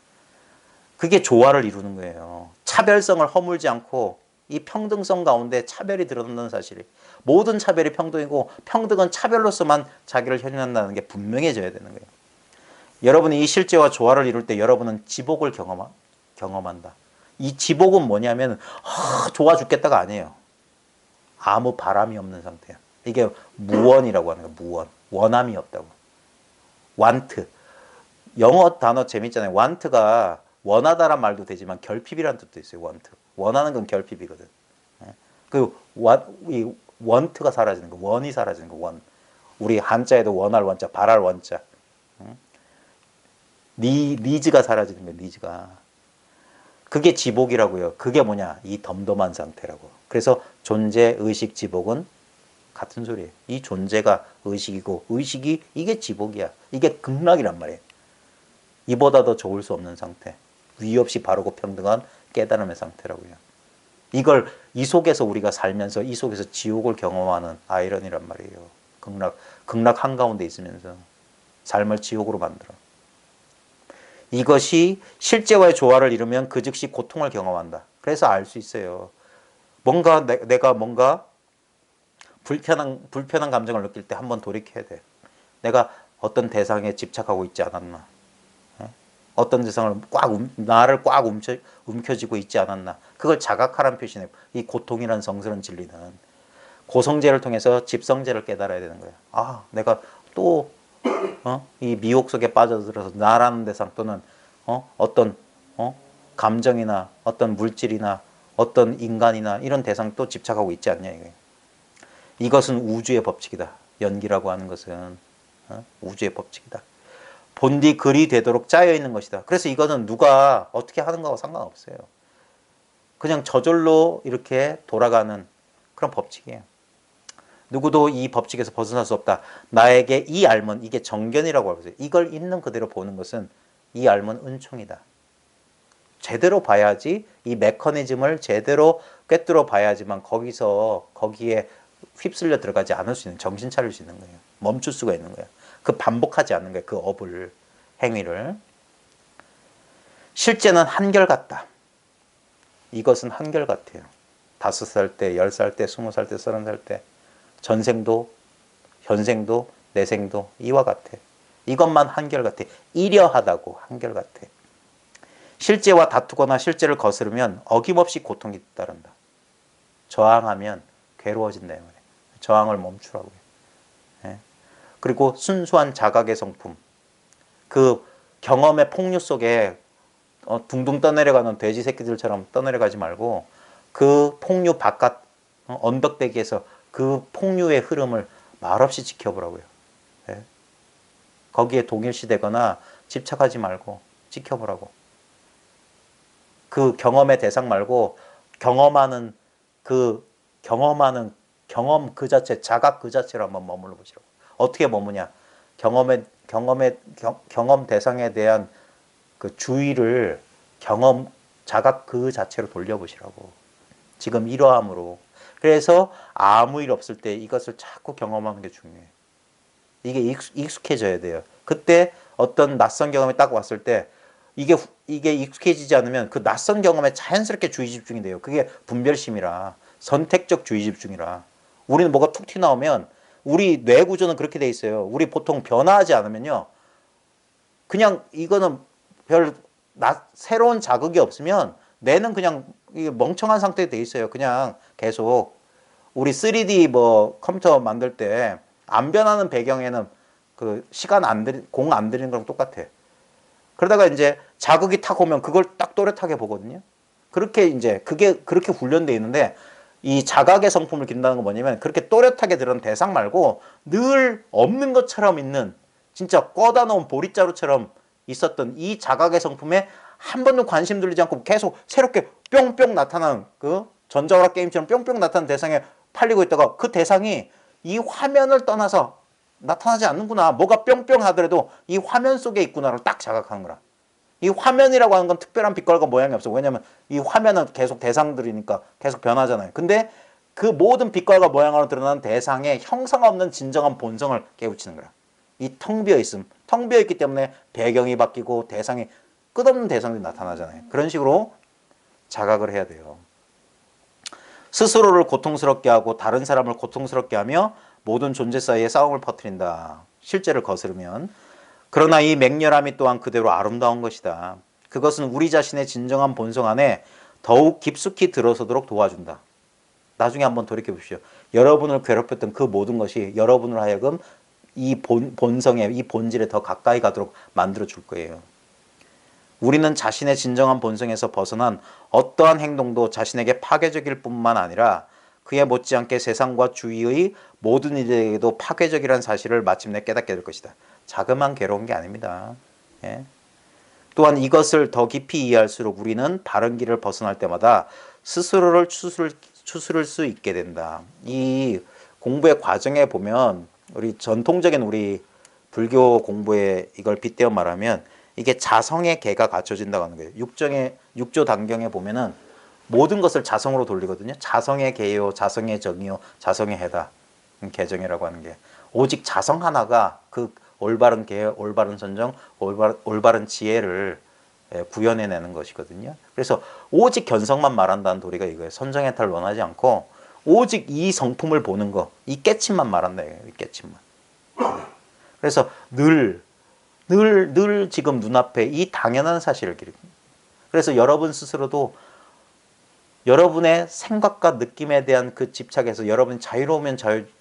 그게 조화를 이루는 거예요. 차별성을 허물지 않고 이 평등성 가운데 차별이 드러난다는 사실이. 모든 차별이 평등이고 평등은 차별로서만 자기를 현현한다는 게 분명해져야 되는 거예요. 여러분이 이 실제와 조화를 이룰 때 여러분은 지복을 경험한다. 이 지복은 뭐냐면 좋아 죽겠다가 아니에요. 아무 바람이 없는 상태야. 이게 무원이라고 하는 거야. 무원. 원함이 없다고. want. 영어 단어 재밌잖아요. want가 원하다란 말도 되지만 결핍이라는 뜻도 있어요. want. 원하는 건 결핍이거든. 이 want가 사라지는 거, 원이 사라지는 거, 원. 우리 한자에도 원할 원자, 바랄 원자. 니즈가 사라지는 거예요. 니즈가. 그게 지복이라고요. 그게 뭐냐? 이 덤덤한 상태라고. 그래서 존재, 의식, 지복은 같은 소리예요. 이 존재가 의식이고 의식이 이게 지복이야. 이게 극락이란 말이에요. 이보다 더 좋을 수 없는 상태. 위 없이 바르고 평등한 깨달음의 상태라고요. 이걸 이 속에서 우리가 살면서 이 속에서 지옥을 경험하는 아이러니란 말이에요. 극락 한가운데 있으면서 삶을 지옥으로 만들어. 이것이 실제와의 조화를 이루면 그 즉시 고통을 경험한다. 그래서 알 수 있어요. 뭔가 내가 뭔가 불편한 감정을 느낄 때 한번 돌이켜야 돼. 내가 어떤 대상에 집착하고 있지 않았나? 어떤 대상을 나를 꽉 움켜쥐고 있지 않았나? 그걸 자각하라는 표시네요. 이 고통이란 성스러운 진리는 고성제를 통해서 집성제를 깨달아야 되는 거예요. 아, 내가 또 이 미혹 속에 빠져들어서 나라는 대상 또는 어떤 감정이나 어떤 물질이나 어떤 인간이나 이런 대상 또 집착하고 있지 않냐 이거예요. 이것은 우주의 법칙이다. 연기라고 하는 것은 우주의 법칙이다. 본디 글이 되도록 짜여 있는 것이다. 그래서 이거는 누가 어떻게 하는 거하고 상관없어요. 그냥 저절로 이렇게 돌아가는 그런 법칙이에요. 누구도 이 법칙에서 벗어날 수 없다. 나에게 이 알면 이게 정견이라고 하거든요. 이걸 있는 그대로 보는 것은 이 알면 은총이다. 제대로 봐야지 이 메커니즘을 제대로 꿰뚫어 봐야지만 거기에 휩쓸려 들어가지 않을 수 있는 정신 차릴 수 있는 거예요. 멈출 수가 있는 거예요. 그 반복하지 않는 거예요. 그 업을 행위를. 실제는 한결같다. 이것은 한결같아요. 5살 때, 10살 때, 20살 때, 30살 때 전생도 현생도 내생도 이와 같아. 이것만 한결같아. 이려하다고 한결같아. 실제와 다투거나 실제를 거스르면 어김없이 고통이 따른다. 저항하면 괴로워진다. 저항을 멈추라고요. 예? 그리고 순수한 자각의 성품. 그 경험의 폭류 속에 둥둥 떠내려가는 돼지 새끼들처럼 떠내려가지 말고 그 폭류 바깥 언덕대기에서 그 폭류의 흐름을 말없이 지켜보라고요. 예? 거기에 동일시되거나 집착하지 말고 지켜보라고. 그 경험의 대상 말고 경험하는 경험 그 자체, 자각 그 자체로 한번 머물러 보시라고. 어떻게 머무냐? 경험 대상에 대한 그 주의를 자각 그 자체로 돌려보시라고. 지금 이러함으로. 그래서 아무 일 없을 때 이것을 자꾸 경험하는 게 중요해요. 이게 익숙해져야 돼요. 그때 어떤 낯선 경험이 딱 왔을 때 이게 익숙해지지 않으면 그 낯선 경험에 자연스럽게 주의 집중이 돼요. 그게 분별심이라, 선택적 주의 집중이라. 우리는 뭐가 툭 튀어나오면 우리 뇌 구조는 그렇게 돼 있어요. 우리 보통 변화하지 않으면요. 그냥 이거는 새로운 자극이 없으면 뇌는 그냥 멍청한 상태에 돼 있어요. 그냥 계속. 우리 3D 컴퓨터 만들 때 안 변하는 배경에는 그 공 안 들이는 거랑 똑같아. 그러다가 이제 자극이 탁 오면 그걸 딱 또렷하게 보거든요. 그렇게 그렇게 훈련되어 있는데 이 자각의 성품을 기른다는 건 뭐냐면 그렇게 또렷하게 들은 대상 말고 늘 없는 것처럼 있는 진짜 꺼다 놓은 보릿자루처럼 있었던 이 자각의 성품에 한 번도 관심 들리지 않고 계속 새롭게 뿅뿅 나타나는 그 전자오락 게임처럼 뿅뿅 나타나는 대상에 팔리고 있다가 그 대상이 이 화면을 떠나서 나타나지 않는구나. 뭐가 뿅뿅 하더라도 이 화면 속에 있구나를 딱 자각하는 거라. 이 화면이라고 하는 건 특별한 빛깔과 모양이 없어. 왜냐면 이 화면은 계속 대상들이니까 계속 변하잖아요. 근데 그 모든 빛깔과 모양으로 드러나는 대상에 형상 없는 진정한 본성을 깨우치는 거야. 이 텅 비어 있음. 텅 비어 있기 때문에 배경이 바뀌고 대상이 끝없는 대상들이 나타나잖아요. 그런 식으로 자각을 해야 돼요. 스스로를 고통스럽게 하고 다른 사람을 고통스럽게 하며 모든 존재 사이에 싸움을 퍼뜨린다. 실제를 거스르면. 그러나 이 맹렬함이 또한 그대로 아름다운 것이다. 그것은 우리 자신의 진정한 본성 안에 더욱 깊숙이 들어서도록 도와준다. 나중에 한번 돌이켜 보십시오. 여러분을 괴롭혔던 그 모든 것이 여러분을 하여금 이 본성에, 이 본질에 더 가까이 가도록 만들어 줄 거예요. 우리는 자신의 진정한 본성에서 벗어난 어떠한 행동도 자신에게 파괴적일 뿐만 아니라 그에 못지않게 세상과 주위의 모든 이들에게도 파괴적이라는 사실을 마침내 깨닫게 될 것이다. 자그만 괴로운 게 아닙니다. 예. 또한 이것을 더 깊이 이해할수록 우리는 바른 길을 벗어날 때마다 스스로를 추스를 수 있게 된다. 이 공부의 과정에 보면 우리 전통적인 우리 불교 공부에 이걸 빗대어 말하면 이게 자성의 개가 갖춰진다고 하는 거예요. 육조 단경에 보면은 모든 것을 자성으로 돌리거든요. 자성의 개요, 자성의 정이요, 자성의 해다. 개정이라고 하는 게 오직 자성 하나가 그 올바른 개, 올바른 선정, 올바른 지혜를 구현해내는 것이거든요. 그래서 오직 견성만 말한다는 도리가 이거예요. 선정해탈을 원하지 않고 오직 이 성품을 보는 거, 이 깨침만 말한다. 이 깨침만. 그래서 늘 지금 눈앞에 이 당연한 사실을 기립니다. 그래서 여러분 스스로도 여러분의 생각과 느낌에 대한 그 집착에서 여러분이 자유로우면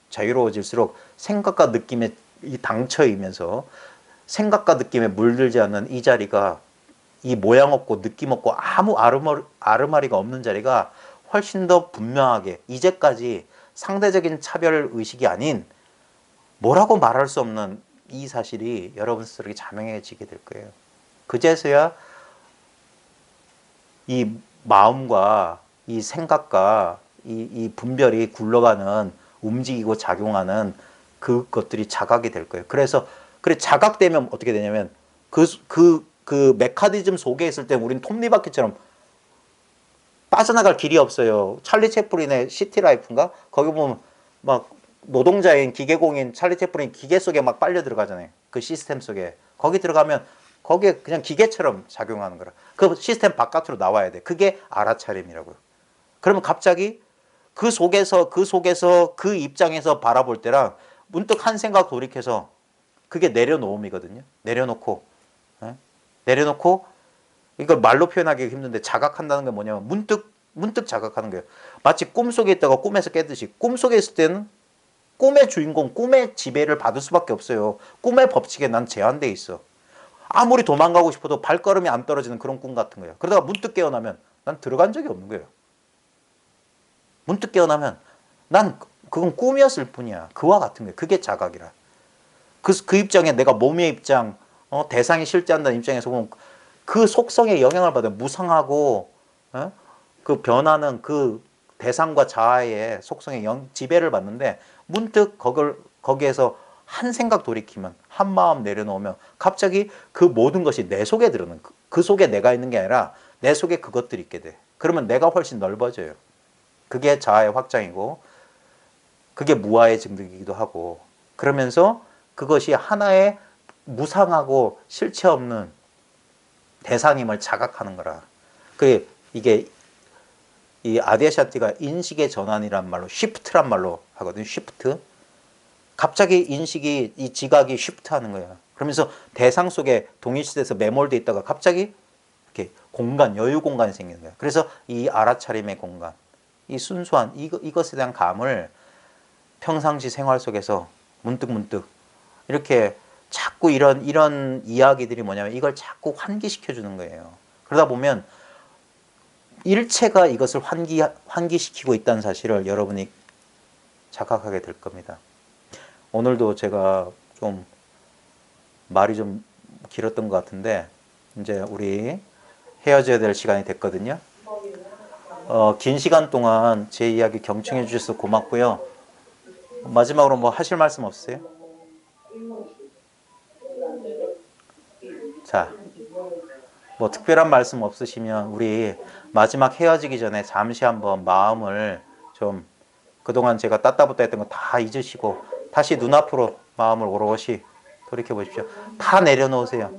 자유로워질수록 생각과 느낌에 이 당처이면서 생각과 느낌에 물들지 않는 이 자리가 이 모양 없고 느낌 없고 아무 아르마리가 없는 자리가 훨씬 더 분명하게 이제까지 상대적인 차별 의식이 아닌 뭐라고 말할 수 없는 이 사실이 여러분 스스로에게 자명해지게 될 거예요. 그제서야 이 마음과 이 생각과 이 분별이 굴러가는 움직이고 작용하는 그것들이 자각이 될 거예요. 그래서 자각되면 어떻게 되냐면 그 메커니즘 속에 있을 때 우리는 톱니바퀴처럼 빠져나갈 길이 없어요. 찰리 채플린의 시티 라이프인가? 거기 보면 막 노동자인 기계공인 찰리 채플린 기계 속에 막 빨려 들어가잖아요. 그 시스템 속에. 거기 들어가면 거기에 그냥 기계처럼 작용하는 거라. 그 시스템 바깥으로 나와야 돼. 그게 알아차림이라고요. 그러면 갑자기 그 속에서 그 입장에서 바라볼 때랑 문득 한 생각 돌이켜서 그게 내려놓음이거든요. 내려놓고 이걸 말로 표현하기 힘든데 자각한다는 게 뭐냐면 문득 자각하는 거예요. 마치 꿈속에 있다가 꿈에서 깨듯이 꿈속에 있을 때는 꿈의 주인공, 꿈의 지배를 받을 수밖에 없어요. 꿈의 법칙에 난 제한돼 있어. 아무리 도망가고 싶어도 발걸음이 안 떨어지는 그런 꿈 같은 거예요. 그러다가 문득 깨어나면 난 들어간 적이 없는 거예요. 문득 깨어나면 난 그건 꿈이었을 뿐이야. 그와 같은 거예요. 그게 자각이라. 그 입장에 내가 몸의 입장, 대상이 실제한다는 입장에서 보면 그 속성에 영향을 받아요. 무상하고 그 변하는 그 대상과 자아의 속성에 지배를 받는데 문득 거기에서 한 생각 돌이키면 한 마음 내려놓으면 갑자기 그 모든 것이 내 속에 들어오는 그 속에 내가 있는 게 아니라 내 속에 그것들이 있게 돼. 그러면 내가 훨씬 넓어져요. 그게 자아의 확장이고 그게 무아의 증득이기도 하고 그러면서 그것이 하나의 무상하고 실체 없는 대상임을 자각하는 거라. 이게 이 아디아샨티가 인식의 전환이란 말로 쉬프트란 말로 하거든요. 쉬프트. 갑자기 인식이 이 지각이 쉬프트하는 거야. 그러면서 대상 속에 동일시대에서 매몰돼 있다가 갑자기 이렇게 공간, 여유 공간이 생기는 거야. 그래서 이 알아차림의 공간, 이 순수한 이것에 대한 감을 평상시 생활 속에서 문득 이렇게 자꾸 이런 이야기들이 뭐냐면 이걸 자꾸 환기시켜 주는 거예요. 그러다 보면 일체가 이것을 환기시키고 있다는 사실을 여러분이 자각하게 될 겁니다. 오늘도 제가 좀 말이 좀 길었던 것 같은데 이제 우리 헤어져야 될 시간이 됐거든요. 긴 시간 동안 제 이야기 경청해 주셔서 고맙고요. 마지막으로 뭐 하실 말씀 없으세요? 자, 뭐 특별한 말씀 없으시면 우리 마지막 헤어지기 전에 잠시 한번 마음을 좀 그동안 제가 따따붙다 했던 거 다 잊으시고 다시 눈앞으로 마음을 오롯이 돌이켜 보십시오. 다 내려놓으세요.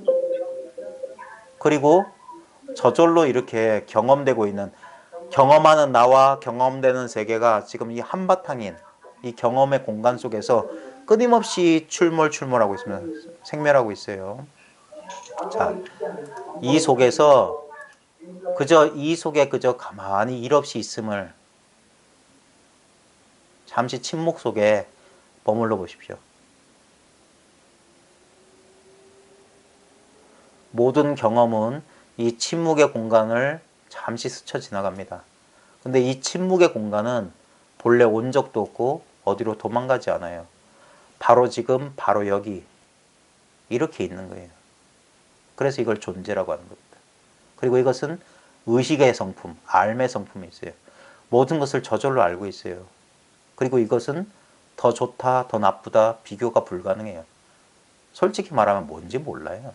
그리고 저절로 이렇게 경험되고 있는, 경험하는 나와 경험되는 세계가 지금 이 한바탕인 이 경험의 공간 속에서 끊임없이 출몰출몰하고 있습니다. 생멸하고 있어요. 자, 이 속에서 이 속에 그저 가만히 일 없이 있음을 잠시 침묵 속에 머물러 보십시오. 모든 경험은 이 침묵의 공간을 잠시 스쳐 지나갑니다. 근데 이 침묵의 공간은 본래 온 적도 없고 어디로 도망가지 않아요. 바로 지금, 바로 여기 이렇게 있는 거예요. 그래서 이걸 존재라고 하는 겁니다. 그리고 이것은 의식의 성품, 알의 성품이 있어요. 모든 것을 저절로 알고 있어요. 그리고 이것은 더 좋다, 더 나쁘다 비교가 불가능해요. 솔직히 말하면 뭔지 몰라요.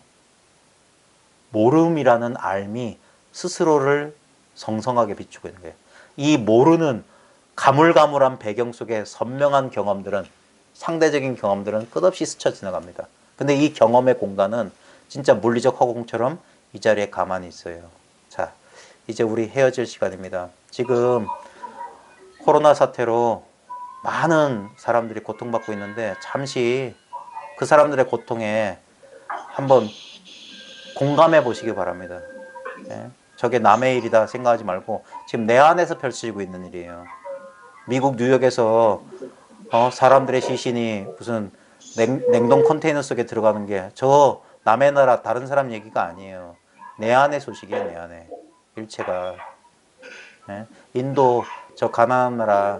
모름이라는 알미 스스로를 성성하게 비추고 있는 거예요. 이 모르는 가물가물한 배경 속에 선명한 경험들은, 상대적인 경험들은 끝없이 스쳐 지나갑니다. 근데 이 경험의 공간은 진짜 물리적 허공처럼 이 자리에 가만히 있어요. 자, 이제 우리 헤어질 시간입니다. 지금 코로나 사태로 많은 사람들이 고통받고 있는데 잠시 그 사람들의 고통에 한번 공감해 보시기 바랍니다. 네? 저게 남의 일이다 생각하지 말고 지금 내 안에서 펼쳐지고 있는 일이에요. 미국 뉴욕에서 사람들의 시신이 무슨 냉동 컨테이너 속에 들어가는 게 저 남의 나라 다른 사람 얘기가 아니에요. 내 안의 소식이에요. 내 안에 일체가. 네? 인도 저 가나안 나라,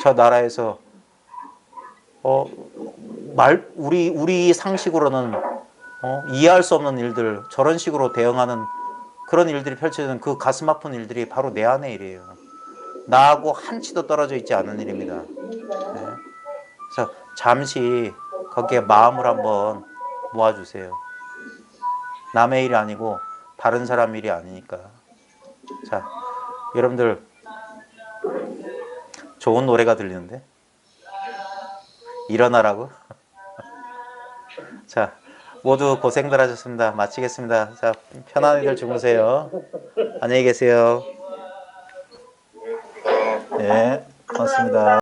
저 나라에서 우리 상식으로는 이해할 수 없는 일들, 저런 식으로 대응하는 그런 일들이 펼쳐지는 그 가슴 아픈 일들이 바로 내 안의 일이에요. 나하고 한치도 떨어져 있지 않은 일입니다. 네. 그래서 잠시 거기에 마음을 한번 모아주세요. 남의 일이 아니고 다른 사람 일이 아니니까. 자, 여러분들 좋은 노래가 들리는데? 일어나라고? 자, 모두 고생들 하셨습니다. 마치겠습니다. 자, 편안히들 주무세요. 안녕히 계세요. 네, 고맙습니다.